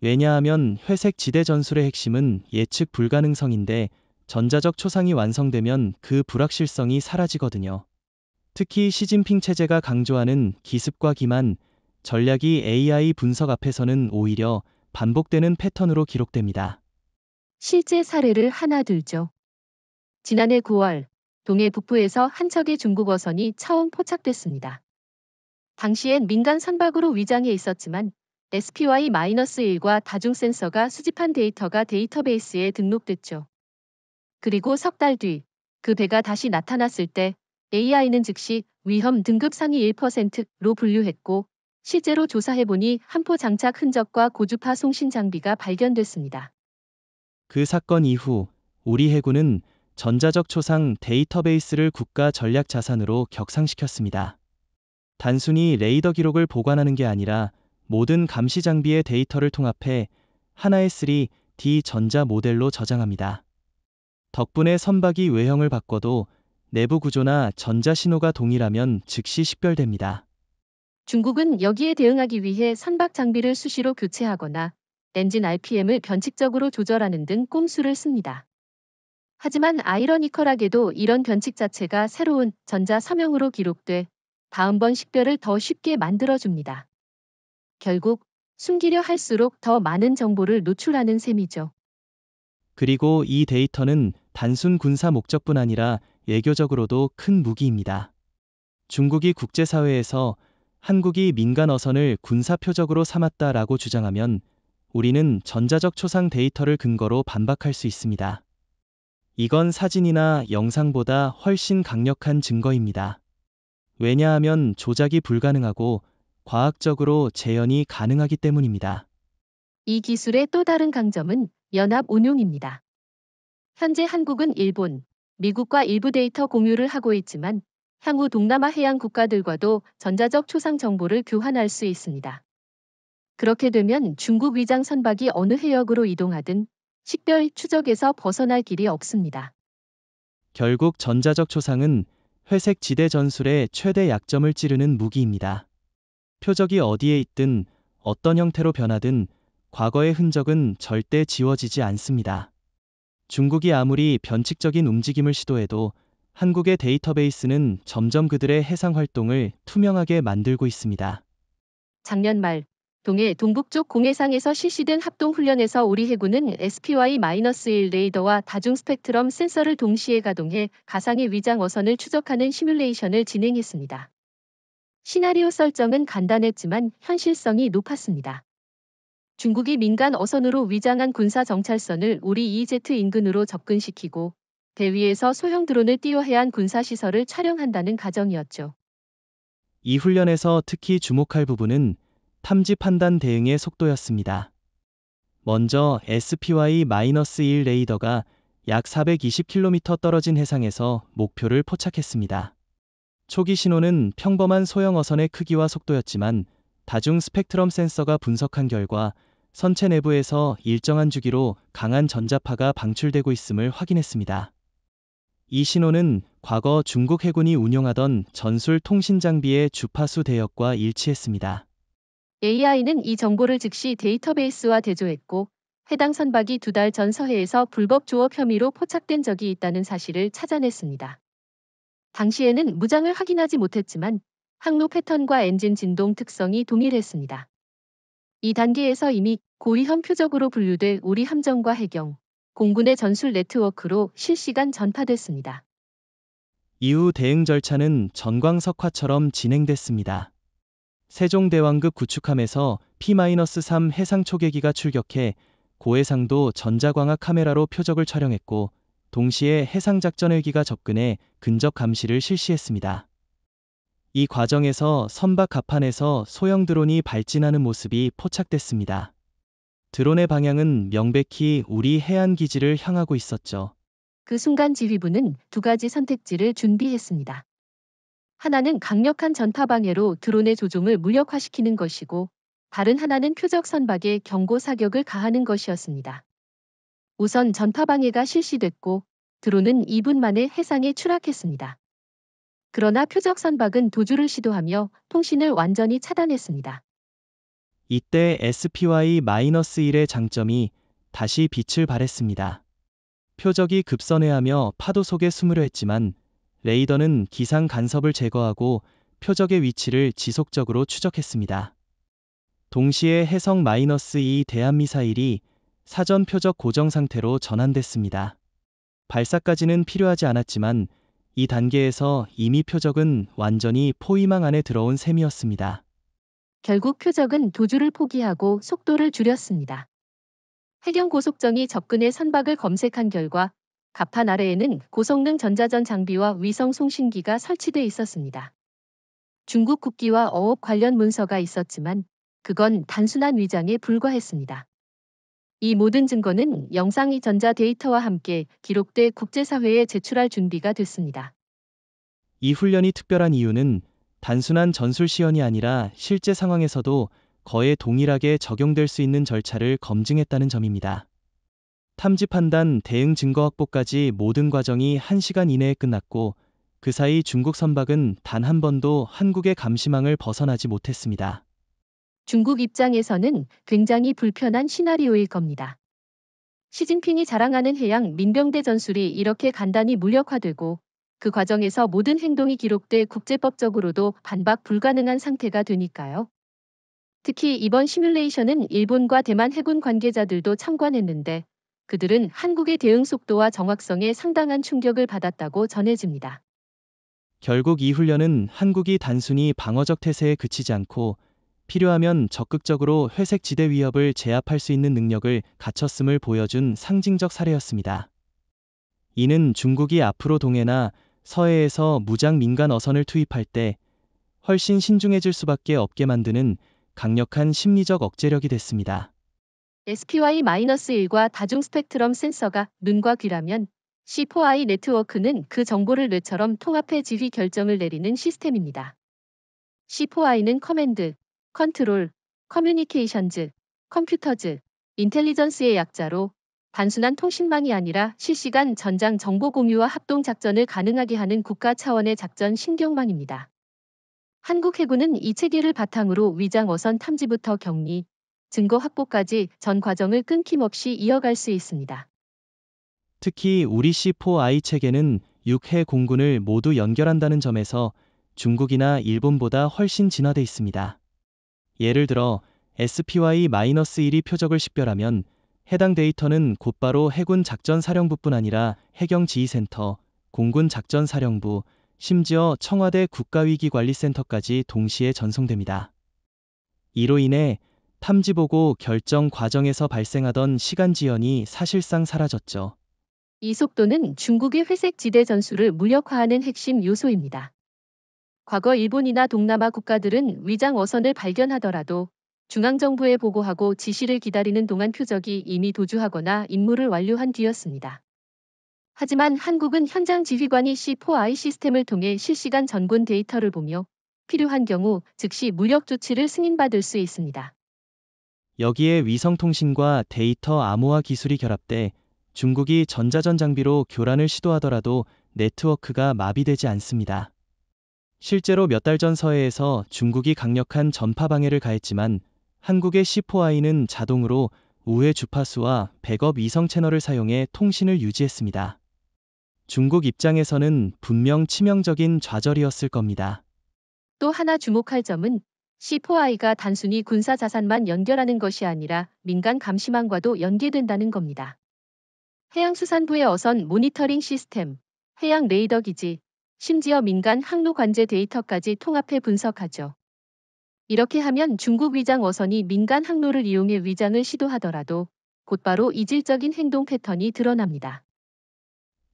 B: 왜냐하면 회색 지대 전술의 핵심은 예측 불가능성인데 전자적 초상이 완성되면 그 불확실성이 사라지거든요. 특히 시진핑 체제가 강조하는 기습과 기만, 전략이 AI 분석 앞에서는 오히려 반복되는 패턴으로 기록됩니다.
A: 실제 사례를 하나 들죠. 지난해 9월, 동해 북부에서 한 척의 중국 어선이 처음 포착됐습니다. 당시엔 민간 선박으로 위장해 있었지만 SPY-1과 다중 센서가 수집한 데이터가 데이터베이스에 등록됐죠. 그리고 석 달 뒤, 그 배가 다시 나타났을 때 AI는 즉시 위험 등급 상위 1%로 분류했고 실제로 조사해보니 함포 장착 흔적과 고주파 송신 장비가 발견됐습니다.
B: 그 사건 이후 우리 해군은 전자적 초상 데이터베이스를 국가 전략 자산으로 격상시켰습니다. 단순히 레이더 기록을 보관하는 게 아니라 모든 감시 장비의 데이터를 통합해 하나의 3D 전자 모델로 저장합니다. 덕분에 선박이 외형을 바꿔도 내부 구조나 전자 신호가 동일하면 즉시 식별됩니다.
A: 중국은 여기에 대응하기 위해 선박 장비를 수시로 교체하거나 엔진 RPM을 변칙적으로 조절하는 등 꼼수를 씁니다. 하지만 아이러니컬하게도 이런 변칙 자체가 새로운 전자 서명으로 기록돼 다음번 식별을 더 쉽게 만들어줍니다. 결국 숨기려 할수록 더 많은 정보를 노출하는 셈이죠.
B: 그리고 이 데이터는 단순 군사 목적뿐 아니라 외교적으로도 큰 무기입니다. 중국이 국제사회에서 한국이 민간 어선을 군사 표적으로 삼았다라고 주장하면 우리는 전자적 초상 데이터를 근거로 반박할 수 있습니다. 이건 사진이나 영상보다 훨씬 강력한 증거입니다. 왜냐하면 조작이 불가능하고 과학적으로 재현이 가능하기 때문입니다.
A: 이 기술의 또 다른 강점은 연합 운용입니다. 현재 한국은 일본, 미국과 일부 데이터 공유를 하고 있지만 향후 동남아 해양 국가들과도 전자적 초상 정보를 교환할 수 있습니다. 그렇게 되면 중국 위장 선박이 어느 해역으로 이동하든 식별 추적에서 벗어날 길이 없습니다.
B: 결국 전자적 초상은 회색 지대 전술의 최대 약점을 찌르는 무기입니다. 표적이 어디에 있든 어떤 형태로 변하든 과거의 흔적은 절대 지워지지 않습니다. 중국이 아무리 변칙적인 움직임을 시도해도 한국의 데이터베이스는 점점 그들의 해상 활동을 투명하게 만들고 있습니다.
A: 작년 말 동해 동북쪽 공해상에서 실시된 합동훈련에서 우리 해군은 SPY-1 레이더와 다중 스펙트럼 센서를 동시에 가동해 가상의 위장 어선을 추적하는 시뮬레이션을 진행했습니다. 시나리오 설정은 간단했지만 현실성이 높았습니다. 중국이 민간 어선으로 위장한 군사 정찰선을 우리 EEZ 인근으로 접근시키고 배 위에서 소형 드론을 띄워 해안 군사시설을 촬영한다는 가정이었죠.
B: 이 훈련에서 특히 주목할 부분은 탐지 판단 대응의 속도였습니다. 먼저 SPY-1 레이더가 약 420km 떨어진 해상에서 목표를 포착했습니다. 초기 신호는 평범한 소형 어선의 크기와 속도였지만 다중 스펙트럼 센서가 분석한 결과 선체 내부에서 일정한 주기로 강한 전자파가 방출되고 있음을 확인했습니다. 이 신호는 과거 중국 해군이 운용하던 전술 통신 장비의 주파수 대역과 일치했습니다.
A: AI는 이 정보를 즉시 데이터베이스와 대조했고 해당 선박이 2달 전 서해에서 불법 조업 혐의로 포착된 적이 있다는 사실을 찾아냈습니다. 당시에는 무장을 확인하지 못했지만 항로 패턴과 엔진 진동 특성이 동일했습니다. 이 단계에서 이미 고위험 표적으로 분류돼 우리 함정과 해경, 공군의 전술 네트워크로 실시간 전파됐습니다.
B: 이후 대응 절차는 전광석화처럼 진행됐습니다. 세종대왕급 구축함에서 P-3 해상 초계기가 출격해 고해상도 전자광학 카메라로 표적을 촬영했고 동시에 해상작전 헬기가 접근해 근접 감시를 실시했습니다. 이 과정에서 선박 갑판에서 소형 드론이 발진하는 모습이 포착됐습니다. 드론의 방향은 명백히 우리 해안기지를 향하고 있었죠.
A: 그 순간 지휘부는 2가지 선택지를 준비했습니다. 하나는 강력한 전파 방해로 드론의 조종을 무력화시키는 것이고 다른 하나는 표적 선박에 경고 사격을 가하는 것이었습니다. 우선 전파 방해가 실시됐고 드론은 2분 만에 해상에 추락했습니다. 그러나 표적 선박은 도주를 시도하며 통신을 완전히 차단했습니다.
B: 이때 SPY-1의 장점이 다시 빛을 발했습니다. 표적이 급선회하며 파도 속에 숨으려 했지만 레이더는 기상 간섭을 제거하고 표적의 위치를 지속적으로 추적했습니다. 동시에 해성-2 대함미사일이 사전 표적 고정 상태로 전환됐습니다. 발사까지는 필요하지 않았지만 이 단계에서 이미 표적은 완전히 포위망 안에 들어온 셈이었습니다.
A: 결국 표적은 도주를 포기하고 속도를 줄였습니다. 해경 고속정이 접근해 선박을 검색한 결과 갑판 아래에는 고성능 전자전 장비와 위성 송신기가 설치돼 있었습니다. 중국 국기와 어업 관련 문서가 있었지만 그건 단순한 위장에 불과했습니다. 이 모든 증거는 영상이 전자 데이터와 함께 기록돼 국제사회에 제출할 준비가 됐습니다.
B: 이 훈련이 특별한 이유는 단순한 전술 시연이 아니라 실제 상황에서도 거의 동일하게 적용될 수 있는 절차를 검증했다는 점입니다. 탐지 판단, 대응 증거 확보까지 모든 과정이 1시간 이내에 끝났고 그 사이 중국 선박은 단 한 번도 한국의 감시망을 벗어나지 못했습니다.
A: 중국 입장에서는 굉장히 불편한 시나리오일 겁니다. 시진핑이 자랑하는 해양 민병대 전술이 이렇게 간단히 무력화되고 그 과정에서 모든 행동이 기록돼 국제법적으로도 반박 불가능한 상태가 되니까요. 특히 이번 시뮬레이션은 일본과 대만 해군 관계자들도 참관했는데 그들은 한국의 대응 속도와 정확성에 상당한 충격을 받았다고 전해집니다.
B: 결국 이 훈련은 한국이 단순히 방어적 태세에 그치지 않고 필요하면 적극적으로 회색 지대 위협을 제압할 수 있는 능력을 갖췄음을 보여준 상징적 사례였습니다. 이는 중국이 앞으로 동해나 서해에서 무장 민간 어선을 투입할 때 훨씬 신중해질 수밖에 없게 만드는 강력한 심리적 억제력이 됐습니다.
A: SPY-1과 다중 스펙트럼 센서가 눈과 귀라면 C4I 네트워크는 그 정보를 뇌처럼 통합해 지휘 결정을 내리는 시스템입니다. C4I는 커맨드, 컨트롤, 커뮤니케이션즈, 컴퓨터즈, 인텔리전스의 약자로 단순한 통신망이 아니라 실시간 전장 정보 공유와 합동 작전을 가능하게 하는 국가 차원의 작전 신경망입니다. 한국 해군은 이 체계를 바탕으로 위장 어선 탐지부터 격리, 증거 확보까지 전 과정을 끊김없이 이어갈 수 있습니다.
B: 특히 우리 C4I 체계는 6해 공군을 모두 연결한다는 점에서 중국이나 일본보다 훨씬 진화돼 있습니다. 예를 들어 SPY-1이 표적을 식별하면 해당 데이터는 곧바로 해군 작전사령부뿐 아니라 해경지휘센터, 공군 작전사령부, 심지어 청와대 국가위기관리센터까지 동시에 전송됩니다. 이로 인해 탐지보고 결정 과정에서 발생하던 시간 지연이 사실상 사라졌죠.
A: 이 속도는 중국의 회색 지대 전술을 무력화하는 핵심 요소입니다. 과거 일본이나 동남아 국가들은 위장 어선을 발견하더라도 중앙정부에 보고하고 지시를 기다리는 동안 표적이 이미 도주하거나 임무를 완료한 뒤였습니다. 하지만 한국은 현장 지휘관이 C4I 시스템을 통해 실시간 전군 데이터를 보며 필요한 경우 즉시 무력 조치를 승인받을 수 있습니다.
B: 여기에 위성통신과 데이터 암호화 기술이 결합돼 중국이 전자전 장비로 교란을 시도하더라도 네트워크가 마비되지 않습니다. 실제로 몇 달 전 서해에서 중국이 강력한 전파 방해를 가했지만 한국의 C4I는 자동으로 우회 주파수와 백업 위성 채널을 사용해 통신을 유지했습니다. 중국 입장에서는 분명 치명적인 좌절이었을 겁니다.
A: 또 하나 주목할 점은 C4I가 단순히 군사 자산만 연결하는 것이 아니라 민간 감시망과도 연계된다는 겁니다. 해양수산부의 어선 모니터링 시스템, 해양 레이더 기지, 심지어 민간 항로 관제 데이터까지 통합해 분석하죠. 이렇게 하면 중국 위장 어선이 민간 항로를 이용해 위장을 시도하더라도 곧바로 이질적인 행동 패턴이 드러납니다.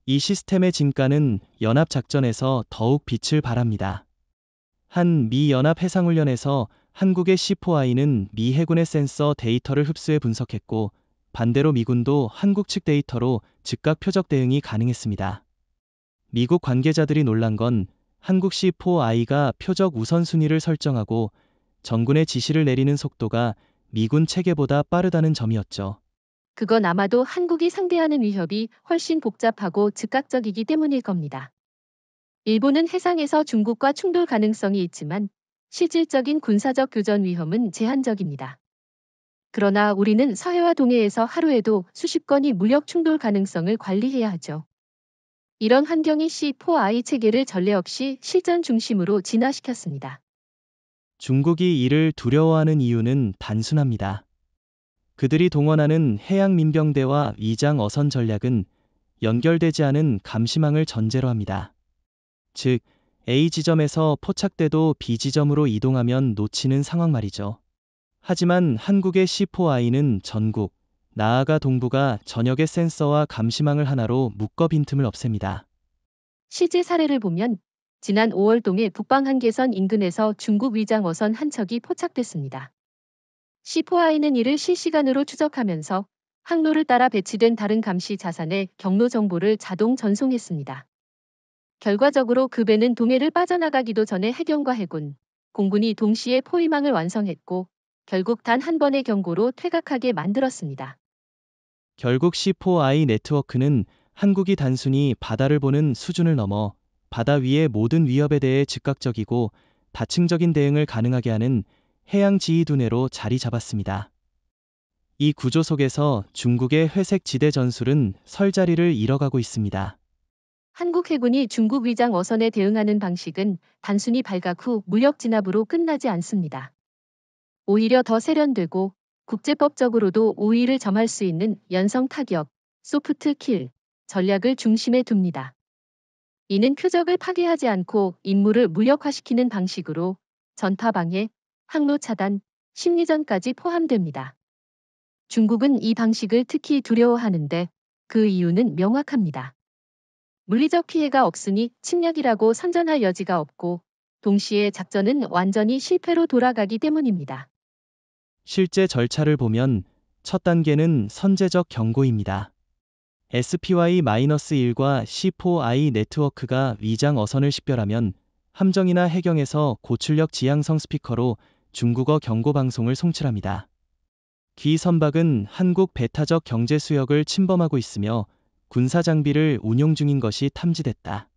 B: 이 시스템의 진가는 연합작전에서 더욱 빛을 발합니다. 한 미 연합해상훈련에서 한국의 C4I는 미 해군의 센서 데이터를 흡수해 분석했고 반대로 미군도 한국 측 데이터로 즉각 표적 대응이 가능했습니다. 미국 관계자들이 놀란 건 한국 C4I가 표적 우선순위를 설정하고 전군의 지시를 내리는 속도가 미군 체계보다 빠르다는 점이었죠.
A: 그건 아마도 한국이 상대하는 위협이 훨씬 복잡하고 즉각적이기 때문일 겁니다. 일본은 해상에서 중국과 충돌 가능성이 있지만 실질적인 군사적 교전 위험은 제한적입니다. 그러나 우리는 서해와 동해에서 하루에도 수십 건의 무력 충돌 가능성을 관리해야 하죠. 이런 환경이 C4I 체계를 전례 없이 실전 중심으로 진화시켰습니다.
B: 중국이 이를 두려워하는 이유는 단순합니다. 그들이 동원하는 해양 민병대와 위장 어선 전략은 연결되지 않은 감시망을 전제로 합니다. 즉, A 지점에서 포착돼도 B 지점으로 이동하면 놓치는 상황 말이죠. 하지만 한국의 C4I는 전국, 나아가 동부가 전역의 센서와 감시망을 하나로 묶어 빈틈을 없앱니다.
A: 실제 사례를 보면 지난 5월 동해 북방 한계선 인근에서 중국 위장 어선 한 척이 포착됐습니다. C4I는 이를 실시간으로 추적하면서 항로를 따라 배치된 다른 감시 자산의 경로 정보를 자동 전송했습니다. 결과적으로 그 배는 동해를 빠져나가기도 전에 해경과 해군, 공군이 동시에 포위망을 완성했고 결국 단 한 번의 경고로 퇴각하게 만들었습니다.
B: 결국 C4I 네트워크는 한국이 단순히 바다를 보는 수준을 넘어 바다 위의 모든 위협에 대해 즉각적이고 다층적인 대응을 가능하게 하는 해양 지휘 두뇌로 자리 잡았습니다. 이 구조 속에서 중국의 회색 지대 전술은 설 자리를 잃어가고 있습니다.
A: 한국 해군이 중국 위장 어선에 대응하는 방식은 단순히 발각 후 무력 진압으로 끝나지 않습니다. 오히려 더 세련되고 국제법적으로도 우위를 점할 수 있는 연성 타격, 소프트 킬 전략을 중심에 둡니다. 이는 표적을 파괴하지 않고 임무를 무력화시키는 방식으로 전파 방해, 항로 차단, 심리전까지 포함됩니다. 중국은 이 방식을 특히 두려워하는데 그 이유는 명확합니다. 물리적 피해가 없으니 침략이라고 선전할 여지가 없고 동시에 작전은 완전히 실패로 돌아가기 때문입니다.
B: 실제 절차를 보면 첫 단계는 선제적 경고입니다. SPY-1과 C4I 네트워크가 위장 어선을 식별하면 함정이나 해경에서 고출력 지향성 스피커로 중국어 경고 방송을 송출합니다. 귀 선박은 한국 배타적 경제 수역을 침범하고 있으며 군사 장비를 운용 중인 것이 탐지됐다.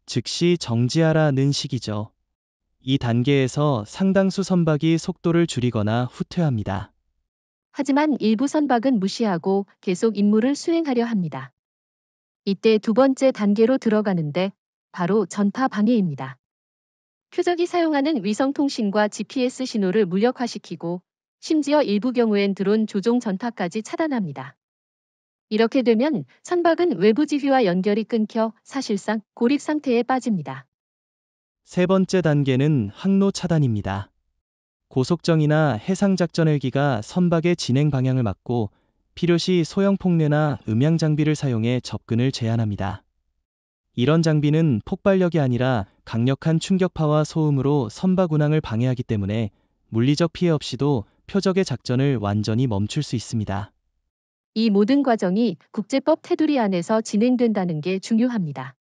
B: 즉시 정지하라는 식이죠. 이 단계에서 상당수 선박이 속도를 줄이거나 후퇴합니다.
A: 하지만 일부 선박은 무시하고 계속 임무를 수행하려 합니다. 이때 두 번째 단계로 들어가는데 바로 전파 방해입니다. 표적이 사용하는 위성통신과 GPS 신호를 무력화시키고 심지어 일부 경우엔 드론 조종 전파까지 차단합니다. 이렇게 되면 선박은 외부 지휘와 연결이 끊겨 사실상 고립 상태에 빠집니다.
B: 세 번째 단계는 항로 차단입니다. 고속정이나 해상작전 헬기가 선박의 진행 방향을 막고 필요시 소형 폭뢰나 음향 장비를 사용해 접근을 제한합니다. 이런 장비는 폭발력이 아니라 강력한 충격파와 소음으로 선박 운항을 방해하기 때문에 물리적 피해 없이도 표적의 작전을 완전히 멈출 수 있습니다.
A: 이 모든 과정이 국제법 테두리 안에서 진행된다는 게 중요합니다.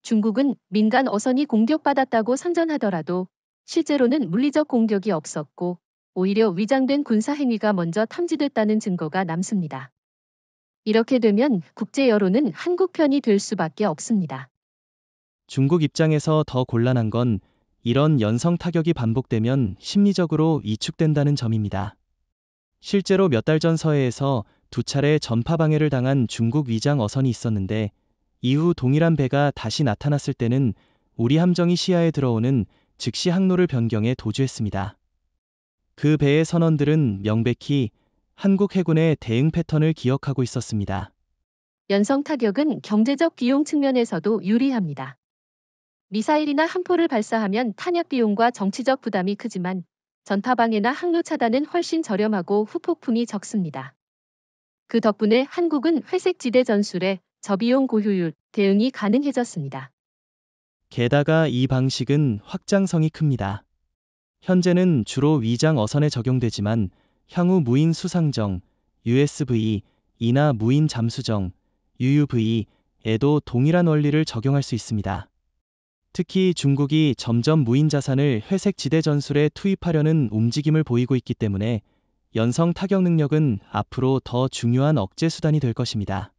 A: 중국은 민간 어선이 공격받았다고 선전하더라도 실제로는 물리적 공격이 없었고 오히려 위장된 군사 행위가 먼저 탐지됐다는 증거가 남습니다. 이렇게 되면 국제 여론은 한국 편이 될 수밖에 없습니다.
B: 중국 입장에서 더 곤란한 건 이런 연성 타격이 반복되면 심리적으로 위축된다는 점입니다. 실제로 몇 달 전 서해에서 두 차례 전파 방해를 당한 중국 위장 어선이 있었는데 이후 동일한 배가 다시 나타났을 때는 우리 함정이 시야에 들어오는 즉시 항로를 변경해 도주했습니다. 그 배의 선원들은 명백히 한국 해군의 대응 패턴을 기억하고 있었습니다.
A: 연성 타격은 경제적 비용 측면에서도 유리합니다. 미사일이나 함포를 발사하면 탄약 비용과 정치적 부담이 크지만 전파 방해나 항로 차단은 훨씬 저렴하고 후폭풍이 적습니다. 그 덕분에 한국은 회색 지대 전술에 저비용 고효율 대응이 가능해졌습니다.
B: 게다가 이 방식은 확장성이 큽니다. 현재는 주로 위장 어선에 적용되지만 향후 무인 수상정, USV, 이나 무인 잠수정, UUV에도 동일한 원리를 적용할 수 있습니다. 특히 중국이 점점 무인 자산을 회색 지대 전술에 투입하려는 움직임을 보이고 있기 때문에 연성 타격 능력은 앞으로 더 중요한 억제 수단이 될 것입니다.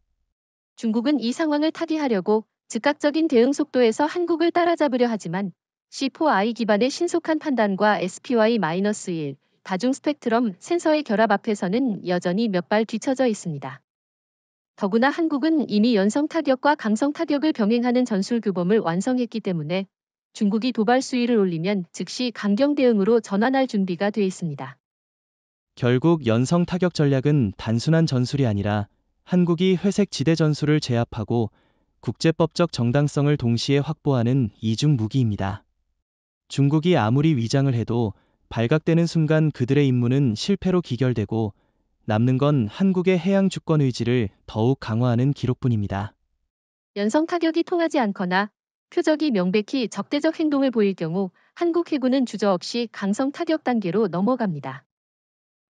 A: 중국은 이 상황을 타개하려고 즉각적인 대응 속도에서 한국을 따라잡으려 하지만 C4I 기반의 신속한 판단과 SPY-1 다중 스펙트럼 센서의 결합 앞에서는 여전히 몇 발 뒤처져 있습니다. 더구나 한국은 이미 연성 타격과 강성 타격을 병행하는 전술 규범을 완성했기 때문에 중국이 도발 수위를 올리면 즉시 강경 대응으로 전환할 준비가 돼 있습니다.
B: 결국 연성 타격 전략은 단순한 전술이 아니라 한국이 회색 지대 전술을 제압하고 국제법적 정당성을 동시에 확보하는 이중 무기입니다. 중국이 아무리 위장을 해도 발각되는 순간 그들의 임무는 실패로 기결되고 남는 건 한국의 해양 주권 의지를 더욱 강화하는 기록뿐입니다.
A: 연성 타격이 통하지 않거나 표적이 명백히 적대적 행동을 보일 경우 한국 해군은 주저없이 강성 타격 단계로 넘어갑니다.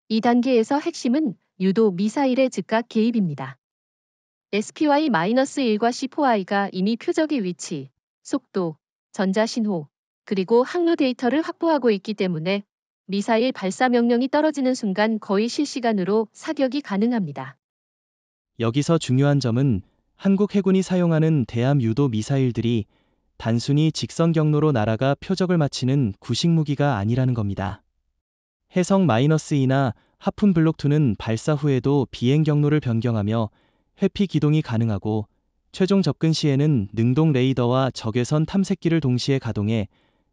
A: 이 단계에서 핵심은 유도 미사일의 즉각 개입입니다. SPY-1과 C4I가 이미 표적의 위치, 속도, 전자신호, 그리고 항로 데이터를 확보하고 있기 때문에 미사일 발사 명령이 떨어지는 순간 거의 실시간으로 사격이 가능합니다.
B: 여기서 중요한 점은 한국 해군이 사용하는 대함 유도 미사일들이 단순히 직선 경로로 날아가 표적을 맞히는 구식 무기가 아니라는 겁니다. 해성-2나 하푼 블록2는 발사 후에도 비행 경로를 변경하며 회피 기동이 가능하고 최종 접근 시에는 능동 레이더와 적외선 탐색기를 동시에 가동해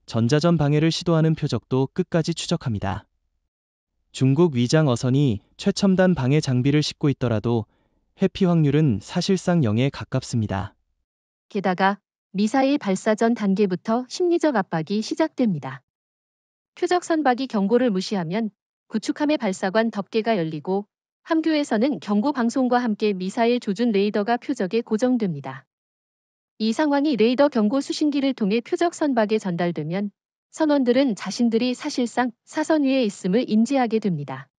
B: 전자전 방해를 시도하는 표적도 끝까지 추적합니다. 중국 위장 어선이 최첨단 방해 장비를 싣고 있더라도 회피 확률은 사실상 0에 가깝습니다.
A: 게다가 미사일 발사 전 단계부터 심리적 압박이 시작됩니다. 표적 선박이 경고를 무시하면 구축함의 발사관 덮개가 열리고 함교에서는 경고 방송과 함께 미사일 조준 레이더가 표적에 고정됩니다. 이 상황이 레이더 경고 수신기를 통해 표적 선박에 전달되면 선원들은 자신들이 사실상 사선 위에 있음을 인지하게 됩니다.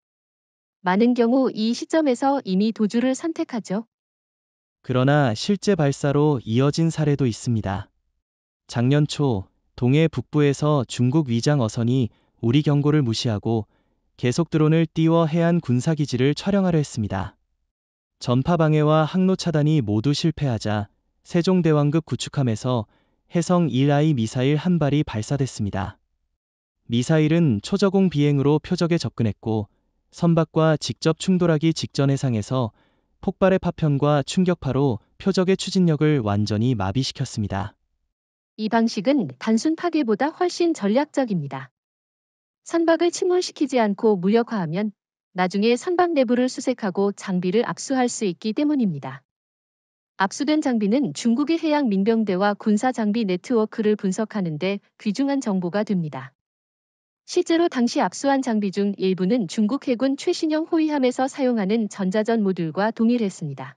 A: 많은 경우 이 시점에서 이미 도주를 선택하죠.
B: 그러나 실제 발사로 이어진 사례도 있습니다. 작년 초 동해 북부에서 중국 위장 어선이 우리 경고를 무시하고 계속 드론을 띄워 해안 군사기지를 촬영하려 했습니다. 전파 방해와 항로 차단이 모두 실패하자 세종대왕급 구축함에서 해성 1I 미사일 한 발이 발사됐습니다. 미사일은 초저공 비행으로 표적에 접근했고 선박과 직접 충돌하기 직전 해상에서 폭발의 파편과 충격파로 표적의 추진력을 완전히 마비시켰습니다.
A: 이 방식은 단순 파괴보다 훨씬 전략적입니다. 선박을 침몰시키지 않고 무력화하면 나중에 선박 내부를 수색하고 장비를 압수할 수 있기 때문입니다. 압수된 장비는 중국의 해양 민병대와 군사 장비 네트워크를 분석하는 데 귀중한 정보가 됩니다. 실제로 당시 압수한 장비 중 일부는 중국 해군 최신형 호위함에서 사용하는 전자전 모듈과 동일했습니다.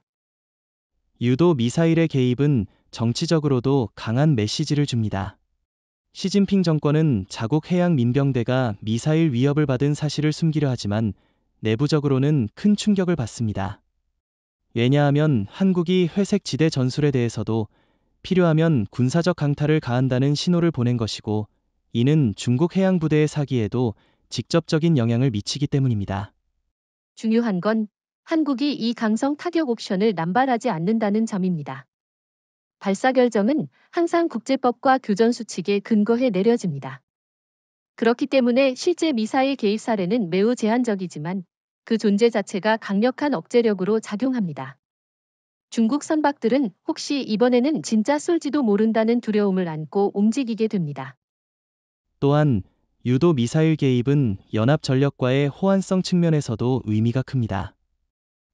B: 유도 미사일의 개입은 정치적으로도 강한 메시지를 줍니다. 시진핑 정권은 자국 해양 민병대가 미사일 위협을 받은 사실을 숨기려 하지만 내부적으로는 큰 충격을 받습니다. 왜냐하면 한국이 회색 지대 전술에 대해서도 필요하면 군사적 강타를 가한다는 신호를 보낸 것이고, 이는 중국 해양부대의 사기에도 직접적인 영향을 미치기 때문입니다.
A: 중요한 건 한국이 이 강성 타격 옵션을 남발하지 않는다는 점입니다. 발사 결정은 항상 국제법과 교전 수칙에 근거해 내려집니다. 그렇기 때문에 실제 미사일 개입 사례는 매우 제한적이지만 그 존재 자체가 강력한 억제력으로 작용합니다. 중국 선박들은 혹시 이번에는 진짜 쏠지도 모른다는 두려움을 안고 움직이게 됩니다.
B: 또한 유도 미사일 개입은 연합 전력과의 호환성 측면에서도 의미가 큽니다.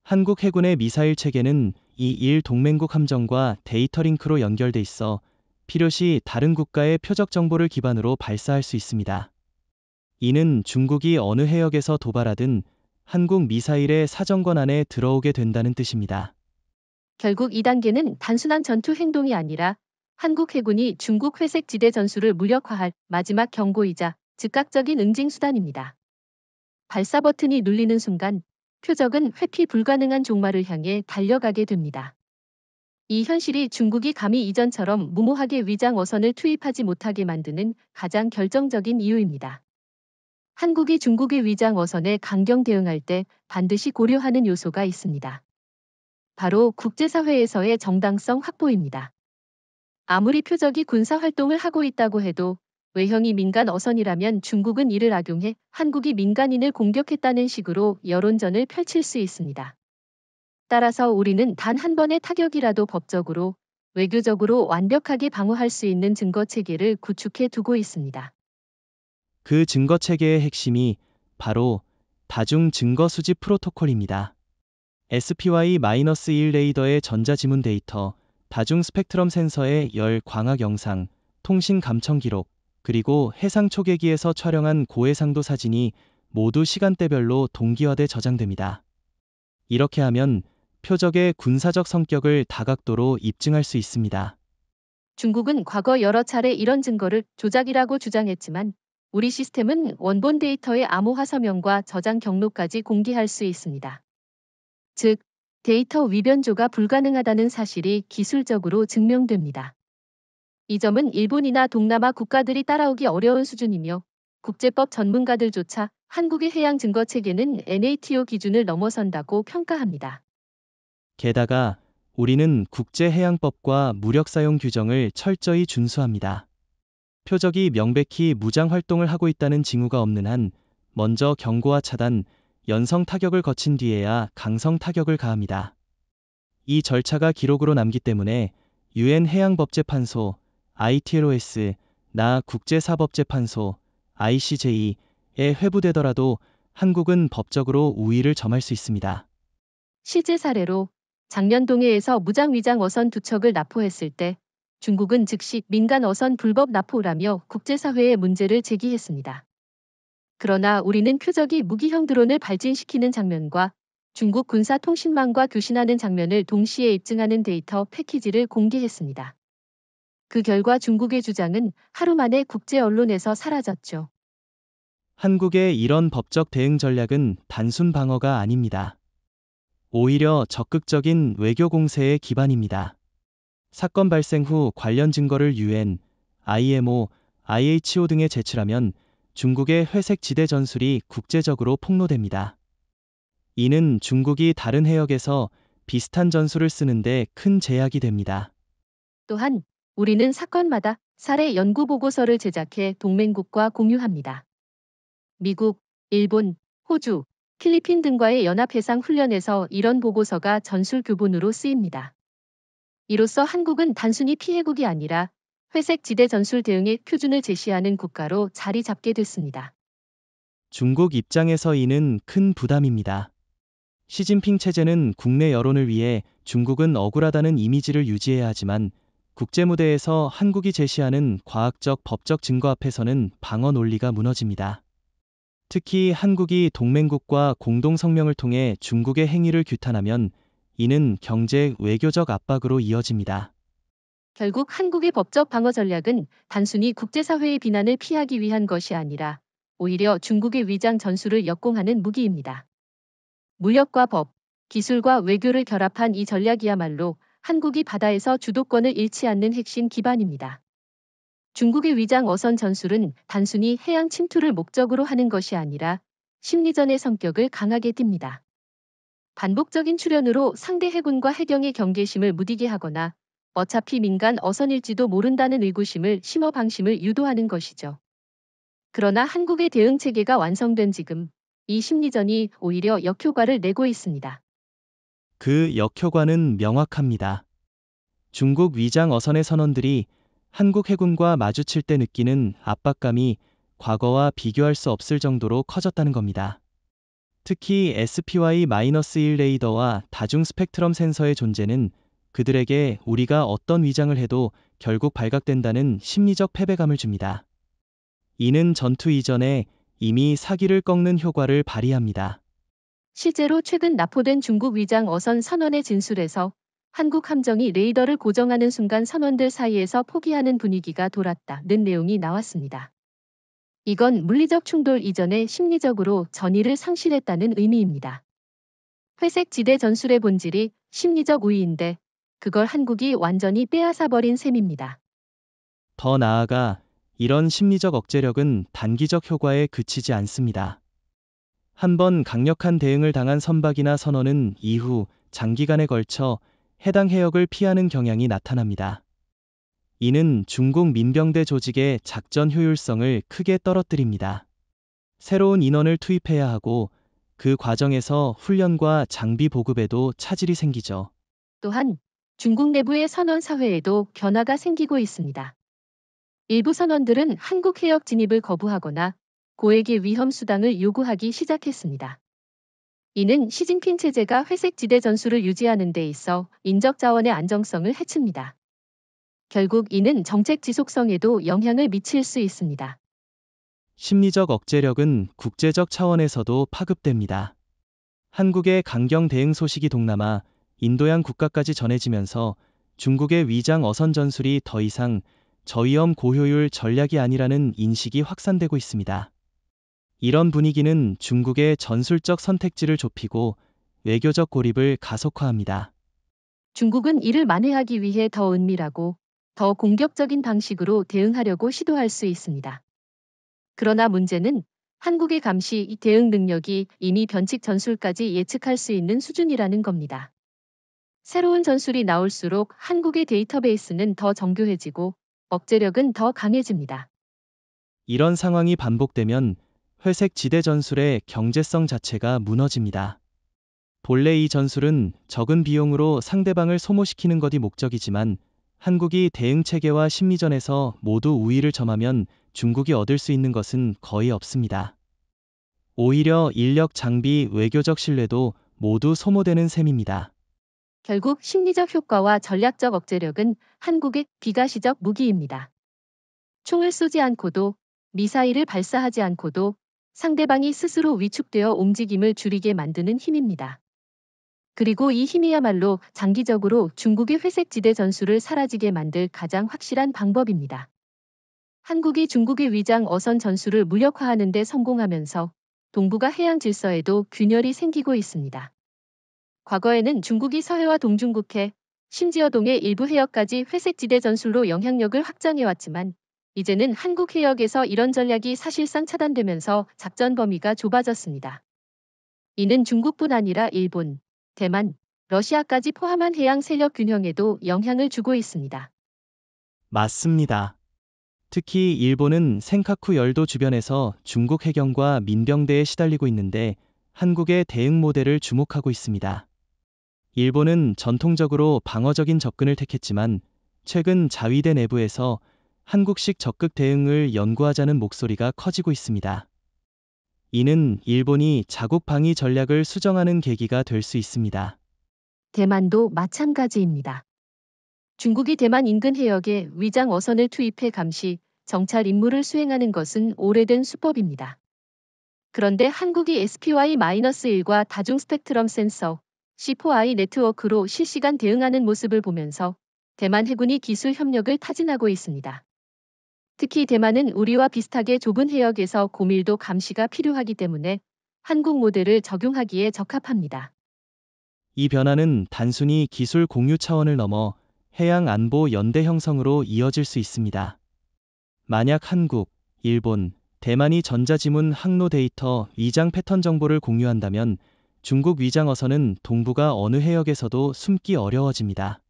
B: 한국 해군의 미사일 체계는 이1 동맹국 함정과 데이터 링크로 연결돼 있어 필요시 다른 국가의 표적 정보를 기반으로 발사할 수 있습니다. 이는 중국이 어느 해역에서 도발하든 한국 미사일의 사정권 안에 들어오게 된다는 뜻입니다.
A: 결국 2단계는 단순한 전투 행동이 아니라 한국 해군이 중국 회색 지대 전술을 무력화할 마지막 경고이자 즉각적인 응징 수단입니다. 발사 버튼이 눌리는 순간 표적은 회피 불가능한 종말을 향해 달려가게 됩니다. 이 현실이 중국이 감히 이전처럼 무모하게 위장 어선을 투입하지 못하게 만드는 가장 결정적인 이유입니다. 한국이 중국의 위장 어선에 강경 대응할 때 반드시 고려하는 요소가 있습니다. 바로 국제사회에서의 정당성 확보입니다. 아무리 표적이 군사 활동을 하고 있다고 해도 외형이 민간 어선이라면 중국은 이를 악용해 한국이 민간인을 공격했다는 식으로 여론전을 펼칠 수 있습니다. 따라서 우리는 단 한 번의 타격이라도 법적으로, 외교적으로 완벽하게 방어할 수 있는 증거 체계를 구축해 두고 있습니다.
B: 그 증거 체계의 핵심이 바로 다중 증거 수집 프로토콜입니다. SPY-1 레이더의 전자지문 데이터, 다중 스펙트럼 센서의 열 광학 영상, 통신 감청 기록, 그리고 해상 초계기에서 촬영한 고해상도 사진이 모두 시간대별로 동기화돼 저장됩니다. 이렇게 하면 표적의 군사적 성격을 다각도로 입증할 수 있습니다.
A: 중국은 과거 여러 차례 이런 증거를 조작이라고 주장했지만 우리 시스템은 원본 데이터의 암호화 서명과 저장 경로까지 공개할 수 있습니다. 즉, 데이터 위변조가 불가능하다는 사실이 기술적으로 증명됩니다. 이 점은 일본이나 동남아 국가들이 따라오기 어려운 수준이며 국제법 전문가들조차 한국의 해양 증거 체계는 NATO 기준을 넘어선다고 평가합니다.
B: 게다가 우리는 국제해양법과 무력사용 규정을 철저히 준수합니다. 표적이 명백히 무장 활동을 하고 있다는 징후가 없는 한 먼저 경고와 차단, 연성 타격을 거친 뒤에야 강성 타격을 가합니다. 이 절차가 기록으로 남기 때문에 UN 해양법재판소, ITLOS, 나 국제사법재판소, ICJ에 회부되더라도 한국은 법적으로 우위를 점할 수 있습니다.
A: 실제 사례로 작년 동해에서 무장 위장 어선 2척을 납포했을 때 중국은 즉시 민간 어선 불법 납포라며 국제사회에 문제를 제기했습니다. 그러나 우리는 표적이 무기형 드론을 발진시키는 장면과 중국 군사통신망과 교신하는 장면을 동시에 입증하는 데이터 패키지를 공개했습니다. 그 결과 중국의 주장은 하루 만에 국제 언론에서 사라졌죠.
B: 한국의 이런 법적 대응 전략은 단순 방어가 아닙니다. 오히려 적극적인 외교 공세의 기반입니다. 사건 발생 후 관련 증거를 UN, IMO, IHO 등에 제출하면 중국의 회색 지대 전술이 국제적으로 폭로됩니다. 이는 중국이 다른 해역에서 비슷한 전술을 쓰는데 큰 제약이 됩니다.
A: 또한 우리는 사건마다 사례 연구 보고서를 제작해 동맹국과 공유합니다. 미국, 일본, 호주, 필리핀 등과의 연합해상 훈련에서 이런 보고서가 전술 교본으로 쓰입니다. 이로써 한국은 단순히 피해국이 아니라 회색 지대 전술 대응의 표준을 제시하는 국가로 자리 잡게 됐습니다.
B: 중국 입장에서 이는 큰 부담입니다. 시진핑 체제는 국내 여론을 위해 중국은 억울하다는 이미지를 유지해야 하지만 국제 무대에서 한국이 제시하는 과학적 법적 증거 앞에서는 방어 논리가 무너집니다. 특히 한국이 동맹국과 공동 성명을 통해 중국의 행위를 규탄하면 이는 경제 외교적 압박으로 이어집니다.
A: 결국 한국의 법적 방어 전략은 단순히 국제사회의 비난을 피하기 위한 것이 아니라 오히려 중국의 위장 전술을 역공하는 무기입니다. 무력과 법, 기술과 외교를 결합한 이 전략이야말로 한국이 바다에서 주도권을 잃지 않는 핵심 기반입니다. 중국의 위장 어선 전술은 단순히 해양 침투를 목적으로 하는 것이 아니라 심리전의 성격을 강하게 띱니다. 반복적인 출연으로 상대 해군과 해경의 경계심을 무디게 하거나 어차피 민간 어선일지도 모른다는 의구심을 심어 방심을 유도하는 것이죠. 그러나 한국의 대응 체계가 완성된 지금 이 심리전이 오히려 역효과를 내고 있습니다.
B: 그 역효과는 명확합니다. 중국 위장 어선의 선원들이 한국 해군과 마주칠 때 느끼는 압박감이 과거와 비교할 수 없을 정도로 커졌다는 겁니다. 특히 SPY-1 레이더와 다중 스펙트럼 센서의 존재는 그들에게 우리가 어떤 위장을 해도 결국 발각된다는 심리적 패배감을 줍니다. 이는 전투 이전에 이미 사기를 꺾는 효과를 발휘합니다.
A: 실제로 최근 납포된 중국 위장 어선 선원의 진술에서 한국 함정이 레이더를 고정하는 순간 선원들 사이에서 포기하는 분위기가 돌았다는 내용이 나왔습니다. 이건 물리적 충돌 이전에 심리적으로 전의를 상실했다는 의미입니다. 회색 지대 전술의 본질이 심리적 우위인데 그걸 한국이 완전히 빼앗아버린 셈입니다.
B: 더 나아가 이런 심리적 억제력은 단기적 효과에 그치지 않습니다. 한번 강력한 대응을 당한 선박이나 선원은 이후 장기간에 걸쳐 해당 해역을 피하는 경향이 나타납니다. 이는 중국 민병대 조직의 작전 효율성을 크게 떨어뜨립니다. 새로운 인원을 투입해야 하고 그 과정에서 훈련과 장비 보급에도 차질이 생기죠.
A: 또한 중국 내부의 선원 사회에도 변화가 생기고 있습니다. 일부 선원들은 한국 해역 진입을 거부하거나 고액의 위험 수당을 요구하기 시작했습니다. 이는 시진핑 체제가 회색 지대 전술을 유지하는 데 있어 인적 자원의 안정성을 해칩니다. 결국 이는 정책 지속성에도 영향을 미칠 수 있습니다.
B: 심리적 억제력은 국제적 차원에서도 파급됩니다. 한국의 강경 대응 소식이 동남아, 인도양 국가까지 전해지면서 중국의 위장 어선 전술이 더 이상 저위험 고효율 전략이 아니라는 인식이 확산되고 있습니다. 이런 분위기는 중국의 전술적 선택지를 좁히고 외교적 고립을 가속화합니다.
A: 중국은 이를 만회하기 위해 더 은밀하고 더 공격적인 방식으로 대응하려고 시도할 수 있습니다. 그러나 문제는 한국의 감시 대응 능력이 이미 변칙 전술까지 예측할 수 있는 수준이라는 겁니다. 새로운 전술이 나올수록 한국의 데이터베이스는 더 정교해지고 억제력은 더 강해집니다.
B: 이런 상황이 반복되면 회색 지대 전술의 경제성 자체가 무너집니다. 본래 이 전술은 적은 비용으로 상대방을 소모시키는 것이 목적이지만 한국이 대응 체계와 심리전에서 모두 우위를 점하면 중국이 얻을 수 있는 것은 거의 없습니다. 오히려 인력 장비 외교적 신뢰도 모두 소모되는 셈입니다.
A: 결국 심리적 효과와 전략적 억제력은 한국의 비가시적 무기입니다. 총을 쏘지 않고도 미사일을 발사하지 않고도 상대방이 스스로 위축되어 움직임을 줄이게 만드는 힘입니다. 그리고 이 힘이야말로 장기적으로 중국의 회색 지대 전술을 사라지게 만들 가장 확실한 방법입니다. 한국이 중국의 위장 어선 전술을 무력화하는 데 성공하면서 동북아 해양 질서에도 균열이 생기고 있습니다. 과거에는 중국이 서해와 동중국해, 심지어 동해 일부 해역까지 회색 지대 전술로 영향력을 확장해왔지만 이제는 한국 해역에서 이런 전략이 사실상 차단되면서 작전 범위가 좁아졌습니다. 이는 중국뿐 아니라 일본, 대만, 러시아까지 포함한 해양 세력 균형에도 영향을 주고 있습니다.
B: 맞습니다. 특히 일본은 센카쿠 열도 주변에서 중국 해경과 민병대에 시달리고 있는데 한국의 대응 모델을 주목하고 있습니다. 일본은 전통적으로 방어적인 접근을 택했지만 최근 자위대 내부에서 한국식 적극 대응을 연구하자는 목소리가 커지고 있습니다. 이는 일본이 자국 방위 전략을 수정하는 계기가 될 수 있습니다.
A: 대만도 마찬가지입니다. 중국이 대만 인근 해역에 위장 어선을 투입해 감시, 정찰 임무를 수행하는 것은 오래된 수법입니다. 그런데 한국이 SPY-1과 다중 스펙트럼 센서, C4I 네트워크로 실시간 대응하는 모습을 보면서 대만 해군이 기술 협력을 타진하고 있습니다. 특히 대만은 우리와 비슷하게 좁은 해역에서 고밀도 감시가 필요하기 때문에 한국 모델을 적용하기에 적합합니다.
B: 이 변화는 단순히 기술 공유 차원을 넘어 해양 안보 연대 형성으로 이어질 수 있습니다. 만약 한국, 일본, 대만이 전자지문 항로 데이터 위장 패턴 정보를 공유한다면 중국 위장 어선은 동북아 어느 해역에서도 숨기 어려워집니다.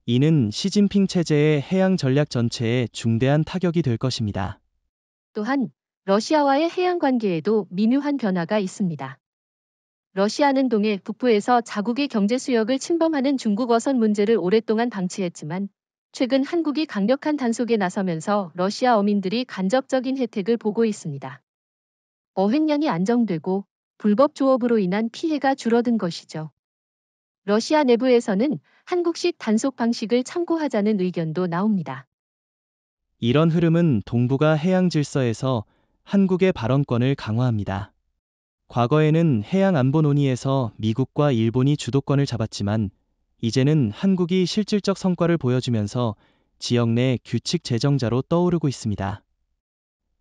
B: 이는 시진핑 체제의 해양 전략 전체에 중대한 타격이 될 것입니다.
A: 또한 러시아와의 해양 관계에도 미묘한 변화가 있습니다. 러시아는 동해 북부에서 자국의 경제 수역을 침범하는 중국 어선 문제를 오랫동안 방치했지만 최근 한국이 강력한 단속에 나서면서 러시아 어민들이 간접적인 혜택을 보고 있습니다. 어획량이 안정되고 불법 조업으로 인한 피해가 줄어든 것이죠. 러시아 내부에서는 한국식 단속 방식을 참고하자는 의견도 나옵니다.
B: 이런 흐름은 동북아 해양 질서에서 한국의 발언권을 강화합니다. 과거에는 해양 안보 논의에서 미국과 일본이 주도권을 잡았지만 이제는 한국이 실질적 성과를 보여주면서 지역 내 규칙 제정자로 떠오르고 있습니다.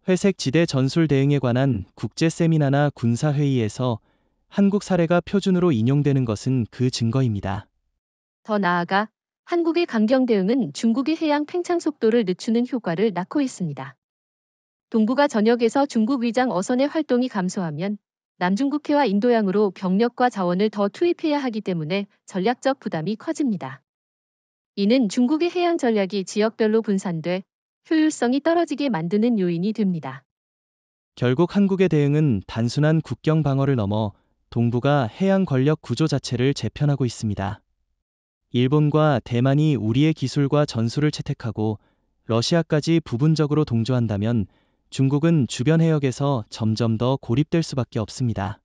B: 회색 지대 전술 대응에 관한 국제 세미나나 군사 회의에서 한국 사례가 표준으로 인용되는 것은 그 증거입니다.
A: 더 나아가 한국의 강경 대응은 중국의 해양 팽창 속도를 늦추는 효과를 낳고 있습니다. 동북아 전역에서 중국 위장 어선의 활동이 감소하면 남중국해와 인도양으로 병력과 자원을 더 투입해야 하기 때문에 전략적 부담이 커집니다. 이는 중국의 해양 전략이 지역별로 분산돼 효율성이 떨어지게 만드는 요인이 됩니다.
B: 결국 한국의 대응은 단순한 국경 방어를 넘어 동북아 해양 권력 구조 자체를 재편하고 있습니다. 일본과 대만이 우리의 기술과 전술을 채택하고 러시아까지 부분적으로 동조한다면 중국은 주변 해역에서 점점 더 고립될 수밖에 없습니다.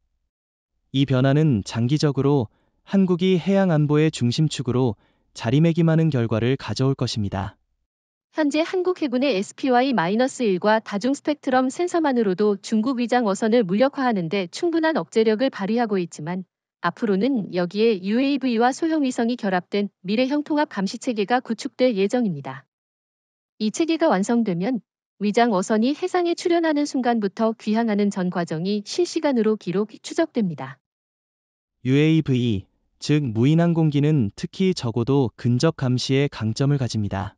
B: 이 변화는 장기적으로 한국이 해양 안보의 중심축으로 자리매김하는 결과를 가져올 것입니다.
A: 현재 한국 해군의 SPY-1과 다중 스펙트럼 센서만으로도 중국 위장 어선을 무력화하는 데 충분한 억제력을 발휘하고 있지만 앞으로는 여기에 UAV와 소형 위성이 결합된 미래형 통합 감시 체계가 구축될 예정입니다. 이 체계가 완성되면 위장 어선이 해상에 출현하는 순간부터 귀향하는 전 과정이 실시간으로 기록 추적됩니다.
B: UAV, 즉 무인항공기는 특히 적어도 근접 감시에 강점을 가집니다.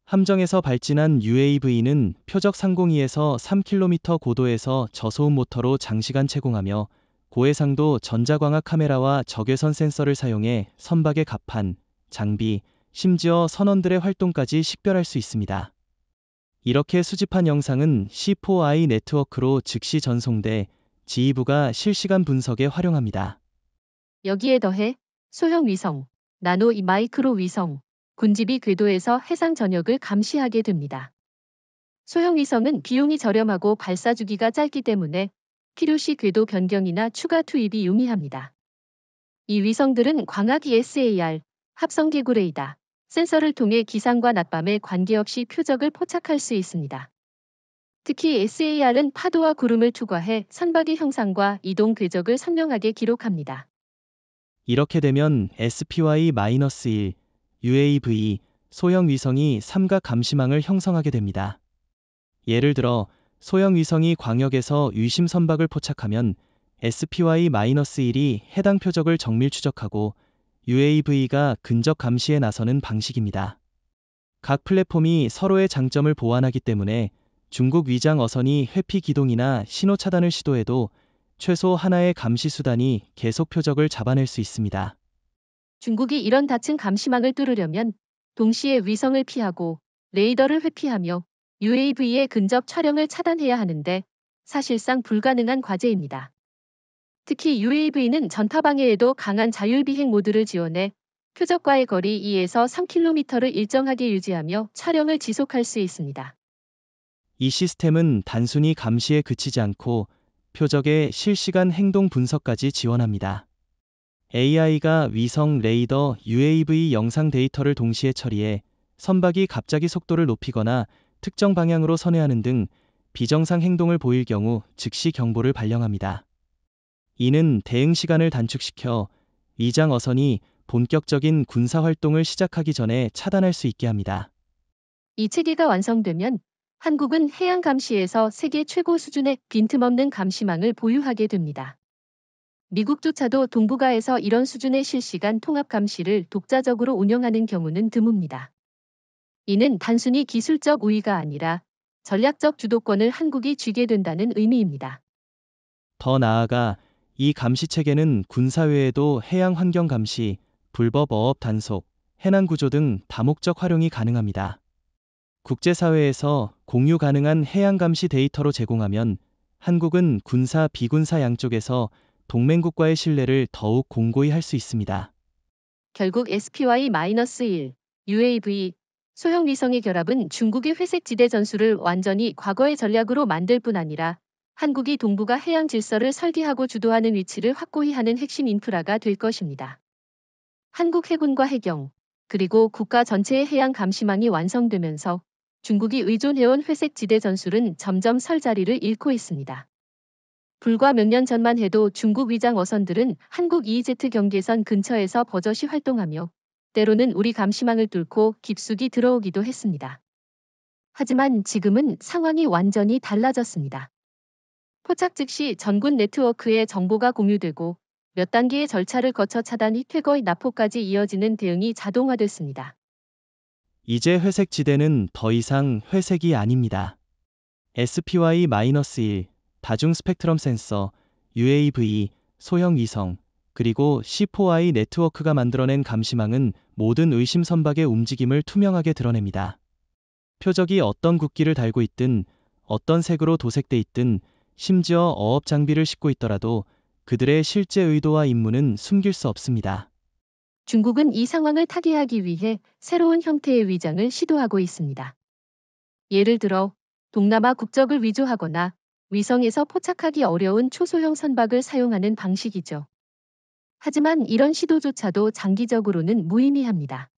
B: 함정에서 발진한 UAV는 표적 상공위에서 3km 고도에서 저소음 모터로 장시간 채공하며 고해상도 전자광학 카메라와 적외선 센서를 사용해 선박의 갑판, 장비, 심지어 선원들의 활동까지 식별할 수 있습니다. 이렇게 수집한 영상은 C4I 네트워크로 즉시 전송돼 지휘부가 실시간 분석에 활용합니다.
A: 여기에 더해 소형 위성, 나노 마이크로 위성, 군집이 궤도에서 해상 전역을 감시하게 됩니다. 소형 위성은 비용이 저렴하고 발사 주기가 짧기 때문에 필요시 궤도 변경이나 추가 투입이 용이합니다. 이 위성들은 광학 ESAR, 합성 기구 레이더, 센서를 통해 기상과 낮밤에 관계없이 표적을 포착할 수 있습니다. 특히 SAR은 파도와 구름을 투과해 선박의 형상과 이동 궤적을 선명하게 기록합니다.
B: 이렇게 되면 SPY-1, UAV, 소형 위성이 삼각 감시망을 형성하게 됩니다. 예를 들어 소형 위성이 광역에서 위심 선박을 포착하면 SPY-1이 해당 표적을 정밀 추적하고 UAV가 근접 감시에 나서는 방식입니다. 각 플랫폼이 서로의 장점을 보완하기 때문에 중국 위장 어선이 회피 기동이나 신호 차단을 시도해도 최소 하나의 감시 수단이 계속 표적을 잡아낼 수 있습니다.
A: 중국이 이런 닫힌 감시망을 뚫으려면 동시에 위성을 피하고 레이더를 회피하며 UAV의 근접 촬영을 차단해야 하는데 사실상 불가능한 과제입니다. 특히 UAV는 전파 방해에도 강한 자율비행 모드를 지원해 표적과의 거리 2에서 3km를 일정하게 유지하며 촬영을 지속할 수 있습니다.
B: 이 시스템은 단순히 감시에 그치지 않고 표적의 실시간 행동 분석까지 지원합니다. AI가 위성, 레이더, UAV 영상 데이터를 동시에 처리해 선박이 갑자기 속도를 높이거나 특정 방향으로 선회하는 등 비정상 행동을 보일 경우 즉시 경보를 발령합니다. 이는 대응 시간을 단축시켜 위장 어선이 본격적인 군사 활동을 시작하기 전에 차단할 수 있게 합니다.
A: 이 체계가 완성되면 한국은 해양 감시에서 세계 최고 수준의 빈틈없는 감시망을 보유하게 됩니다. 미국조차도 동북아에서 이런 수준의 실시간 통합 감시를 독자적으로 운영하는 경우는 드뭅니다. 이는 단순히 기술적 우위가 아니라 전략적 주도권을 한국이 쥐게 된다는 의미입니다.
B: 더 나아가 이 감시 체계는 군사 외에도 해양 환경 감시, 불법 어업 단속, 해난 구조 등 다목적 활용이 가능합니다. 국제사회에서 공유 가능한 해양 감시 데이터로 제공하면 한국은 군사, 비군사 양쪽에서 동맹국과의 신뢰를 더욱 공고히 할 수 있습니다.
A: 결국 SPY-1 UAV 소형 위성의 결합은 중국의 회색 지대 전술을 완전히 과거의 전략으로 만들 뿐 아니라 한국이 동북아 해양 질서를 설계하고 주도하는 위치를 확고히 하는 핵심 인프라가 될 것입니다. 한국 해군과 해경, 그리고 국가 전체의 해양 감시망이 완성되면서 중국이 의존해온 회색 지대 전술은 점점 설 자리를 잃고 있습니다. 불과 몇 년 전만 해도 중국 위장 어선들은 한국 EEZ 경계선 근처에서 버젓이 활동하며 때로는 우리 감시망을 뚫고 깊숙이 들어오기도 했습니다. 하지만 지금은 상황이 완전히 달라졌습니다. 포착 즉시 전군 네트워크에 정보가 공유되고 몇 단계의 절차를 거쳐 차단이 퇴거의 납포까지 이어지는 대응이 자동화됐습니다.
B: 이제 회색 지대는 더 이상 회색이 아닙니다. SPY-1 다중 스펙트럼 센서, UAV, 소형 위성, 그리고 C4I 네트워크가 만들어낸 감시망은 모든 의심 선박의 움직임을 투명하게 드러냅니다. 표적이 어떤 국기를 달고 있든, 어떤 색으로 도색돼 있든, 심지어 어업 장비를 싣고 있더라도 그들의 실제 의도와 임무는 숨길 수 없습니다.
A: 중국은 이 상황을 타개하기 위해 새로운 형태의 위장을 시도하고 있습니다. 예를 들어 동남아 국적을 위조하거나 위성에서 포착하기 어려운 초소형 선박을 사용하는 방식이죠. 하지만 이런 시도조차도 장기적으로는 무의미합니다.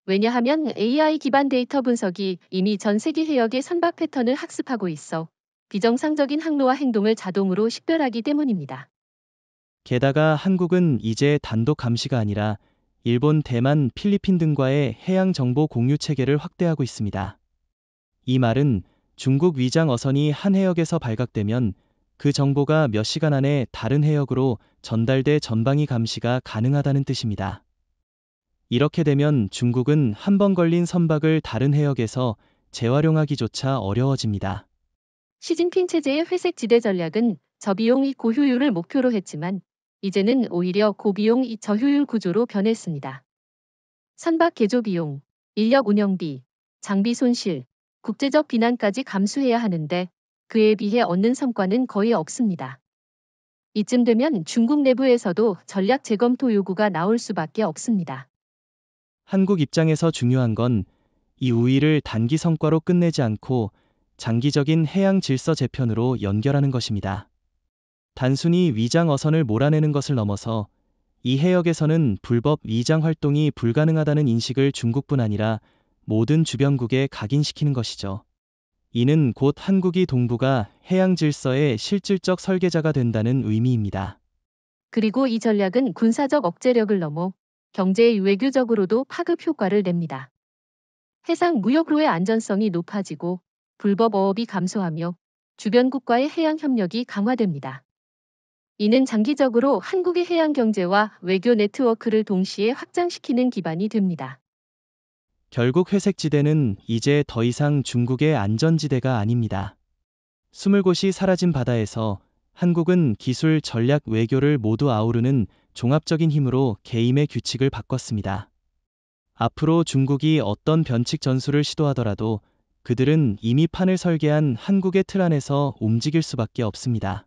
A: 왜냐하면 AI 기반 데이터 분석이 이미 전 세계 해역의 선박 패턴을 학습하고 있어 비정상적인 항로와 행동을 자동으로 식별하기 때문입니다.
B: 게다가 한국은 이제 단독 감시가 아니라 일본, 대만, 필리핀 등과의 해양 정보 공유 체계를 확대하고 있습니다. 이 말은 중국 위장 어선이 한 해역에서 발각되면 그 정보가 몇 시간 안에 다른 해역으로 전달돼 전방위 감시가 가능하다는 뜻입니다. 이렇게 되면 중국은 한 번 걸린 선박을 다른 해역에서 재활용하기조차 어려워집니다.
A: 시진핑 체제의 회색 지대 전략은 저비용 고효율을 목표로 했지만 이제는 오히려 고비용 저효율 구조로 변했습니다. 선박 개조 비용, 인력 운영비, 장비 손실, 국제적 비난까지 감수해야 하는데 그에 비해 얻는 성과는 거의 없습니다. 이쯤 되면 중국 내부에서도 전략 재검토 요구가 나올 수밖에 없습니다.
B: 한국 입장에서 중요한 건 이 우위를 단기 성과로 끝내지 않고 장기적인 해양 질서 재편으로 연결하는 것입니다. 단순히 위장 어선을 몰아내는 것을 넘어서 이 해역에서는 불법 위장 활동이 불가능하다는 인식을 중국뿐 아니라 모든 주변국에 각인시키는 것이죠. 이는 곧 한국이 동북아 해양 질서의 실질적 설계자가 된다는 의미입니다.
A: 그리고 이 전략은 군사적 억제력을 넘어 경제 외교적으로도 파급 효과를 냅니다. 해상 무역로의 안전성이 높아지고 불법 어업이 감소하며 주변국과의 해양 협력이 강화됩니다. 이는 장기적으로 한국의 해양 경제와 외교 네트워크를 동시에 확장시키는 기반이 됩니다.
B: 결국 회색지대는 이제 더 이상 중국의 안전지대가 아닙니다. 숨을 곳이 사라진 바다에서 한국은 기술, 전략, 외교를 모두 아우르는 종합적인 힘으로 개임의 규칙을 바꿨습니다. 앞으로 중국이 어떤 변칙 전술을 시도하더라도 그들은 이미 판을 설계한 한국의 틀 안에서 움직일 수밖에 없습니다.